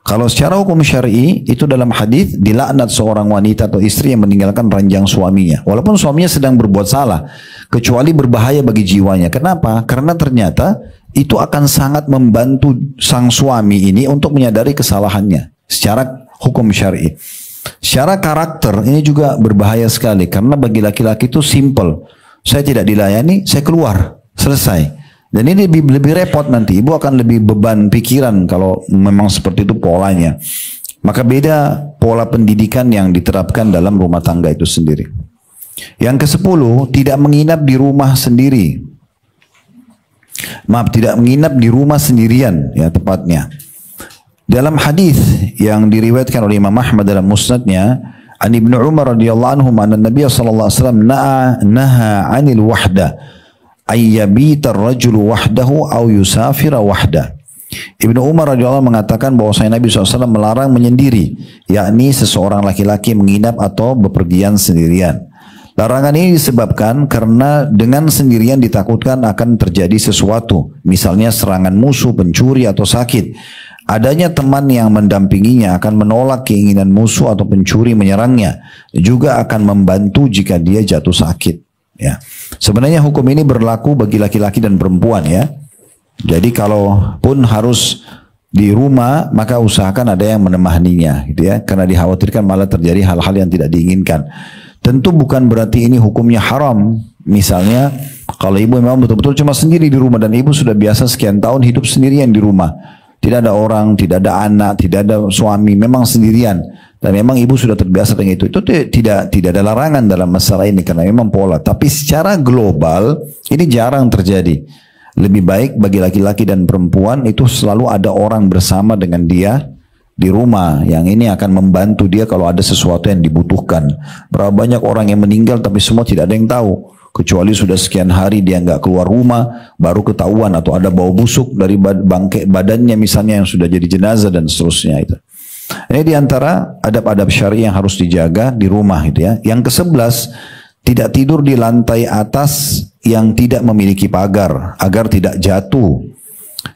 Kalau secara hukum syar'i, itu dalam hadis dilaknat seorang wanita atau istri yang meninggalkan ranjang suaminya. Walaupun suaminya sedang berbuat salah, kecuali berbahaya bagi jiwanya. Kenapa? Karena ternyata itu akan sangat membantu sang suami ini untuk menyadari kesalahannya. Secara hukum syar'i. Secara karakter ini juga berbahaya sekali. Karena bagi laki-laki itu simple. Saya tidak dilayani, saya keluar. Selesai. Dan ini lebih repot nanti. Ibu akan lebih beban pikiran kalau memang seperti itu polanya. Maka beda pola pendidikan yang diterapkan dalam rumah tangga itu sendiri. Yang ke-10, tidak menginap di rumah sendiri. Maaf, tidak menginap di rumah sendirian ya tepatnya. Dalam hadis yang diriwayatkan oleh Imam Ahmad dalam musnadnya, an Ibnu Umar radhiyallahu anhu, anna Nabi sallallahu alaihi wasallam naha 'anil wahda ayyabita ar-rajulu wahdahu aw yusafira wahda. Ibnu Umar radhiyallahu anhu mengatakan bahwasanya Nabi SAW melarang menyendiri, yakni seseorang laki-laki menginap atau bepergian sendirian. Larangan ini disebabkan karena dengan sendirian ditakutkan akan terjadi sesuatu, misalnya serangan musuh, pencuri atau sakit. Adanya teman yang mendampinginya akan menolak keinginan musuh atau pencuri menyerangnya, juga akan membantu jika dia jatuh sakit. Ya, sebenarnya hukum ini berlaku bagi laki-laki dan perempuan ya. Jadi kalau pun harus di rumah, maka usahakan ada yang menemaninya, gitu ya, karena dikhawatirkan malah terjadi hal-hal yang tidak diinginkan. Tentu bukan berarti ini hukumnya haram. Misalnya kalau ibu memang betul-betul cuma sendiri di rumah dan ibu sudah biasa sekian tahun hidup sendirian di rumah, tidak ada orang, tidak ada anak, tidak ada suami, memang sendirian, dan memang ibu sudah terbiasa dengan itu tidak ada larangan dalam masalah ini karena memang pola. Tapi secara global ini jarang terjadi. Lebih baik bagi laki-laki dan perempuan itu selalu ada orang bersama dengan dia di rumah, yang ini akan membantu dia kalau ada sesuatu yang dibutuhkan. Berapa banyak orang yang meninggal tapi semua tidak ada yang tahu, kecuali sudah sekian hari dia nggak keluar rumah baru ketahuan, atau ada bau busuk dari bangkai badannya misalnya yang sudah jadi jenazah dan seterusnya. Itu ini diantara adab-adab syar'i yang harus dijaga di rumah itu ya. Yang ke-11, tidak tidur di lantai atas yang tidak memiliki pagar agar tidak jatuh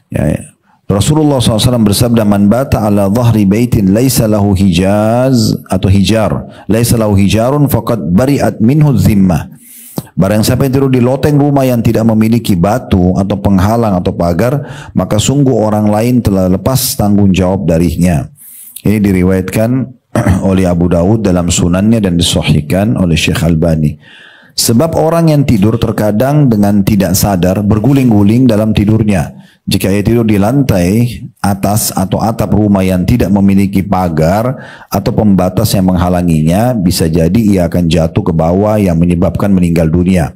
ya. Rasulullah SAW bersabda, man bata ala dhahri baitin laisa lahu hijaz atau hijar, laisa lahu hijarun faqad bari'at minhu zimmah. Barang siapa yang tidur di loteng rumah yang tidak memiliki batu atau penghalang atau pagar, maka sungguh orang lain telah lepas tanggung jawab darinya. Ini diriwayatkan oleh Abu Dawud dalam sunannya dan disahihkan oleh Syekh Albani. Sebab orang yang tidur terkadang dengan tidak sadar berguling-guling dalam tidurnya. Jika ia tidur di lantai atas atau atap rumah yang tidak memiliki pagar atau pembatas yang menghalanginya, bisa jadi ia akan jatuh ke bawah yang menyebabkan meninggal dunia.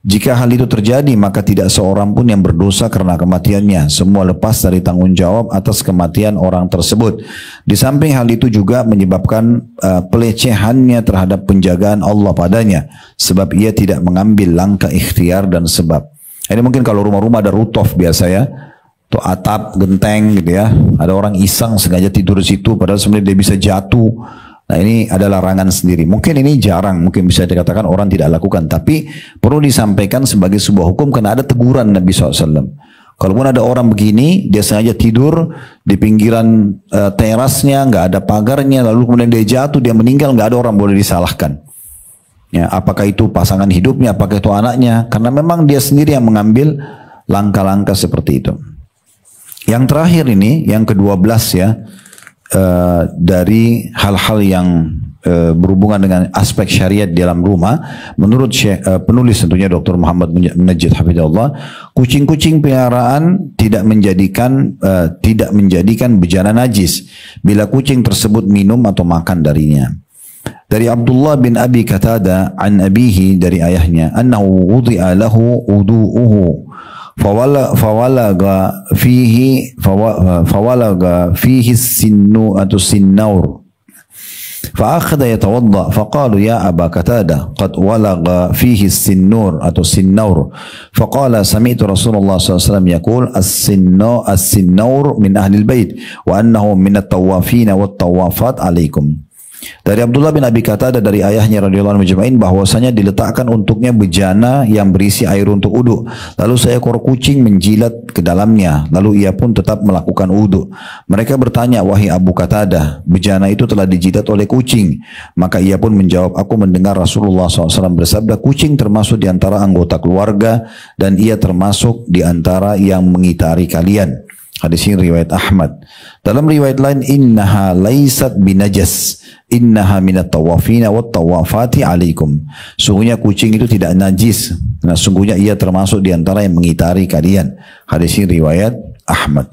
Jika hal itu terjadi, maka tidak seorang pun yang berdosa karena kematiannya. Semua lepas dari tanggung jawab atas kematian orang tersebut. Di samping hal itu juga menyebabkan pelecehannya terhadap penjagaan Allah padanya, sebab ia tidak mengambil langkah ikhtiar dan sebab. Ini mungkin kalau rumah-rumah ada rooftop biasa ya, tuh atap, genteng gitu ya, ada orang iseng sengaja tidur di situ padahal sebenarnya dia bisa jatuh. Nah ini ada larangan sendiri. Mungkin ini jarang, mungkin bisa dikatakan orang tidak lakukan, tapi perlu disampaikan sebagai sebuah hukum karena ada teguran Nabi SAW. Kalaupun ada orang begini, dia sengaja tidur di pinggiran terasnya, nggak ada pagarnya, lalu kemudian dia jatuh, dia meninggal, nggak ada orang boleh disalahkan. Ya, apakah itu pasangan hidupnya, apakah itu anaknya, karena memang dia sendiri yang mengambil langkah-langkah seperti itu. Yang terakhir ini, yang ke-12 ya, dari hal-hal yang berhubungan dengan aspek syariat di dalam rumah, menurut penulis tentunya Dr. Muhammad Munajjid Hafizahullah, kucing-kucing peliharaan tidak menjadikan bejana najis bila kucing tersebut minum atau makan darinya. Dari Abdullah bin Abi Qatada an abihi, dari ayahnya, annahu wudi'a lahu wudu'uhu fawalaga fihi sinnu atau sinnaur فأخذ يتوضأ فقالوا يا أبا قتادة قد ولغ فيه السنور أو السنور فقال سمعت رسول الله صلى الله عليه وسلم يقول السنور من أهل البيت وأنه من الطوافين والطوافات عليكم. Dari Abdullah bin Abi Qatada dari ayahnya radhiyallahu anhu majma'in bahwasanya diletakkan untuknya bejana yang berisi air untuk wudu. Lalu seekor kucing menjilat ke dalamnya, lalu ia pun tetap melakukan wudu. Mereka bertanya, wahai Abu Qatada, bejana itu telah dijilat oleh kucing. Maka ia pun menjawab, aku mendengar Rasulullah SAW bersabda, kucing termasuk di antara anggota keluarga dan ia termasuk di antara yang mengitari kalian. Hadis ini riwayat Ahmad. Dalam riwayat lain, innaha laisat binajas, innaha minat tawafina wat tawafati alaikum. Sungguhnya kucing itu tidak najis. Nah, sungguhnya ia termasuk di antara yang mengitari kalian. Hadis ini riwayat Ahmad.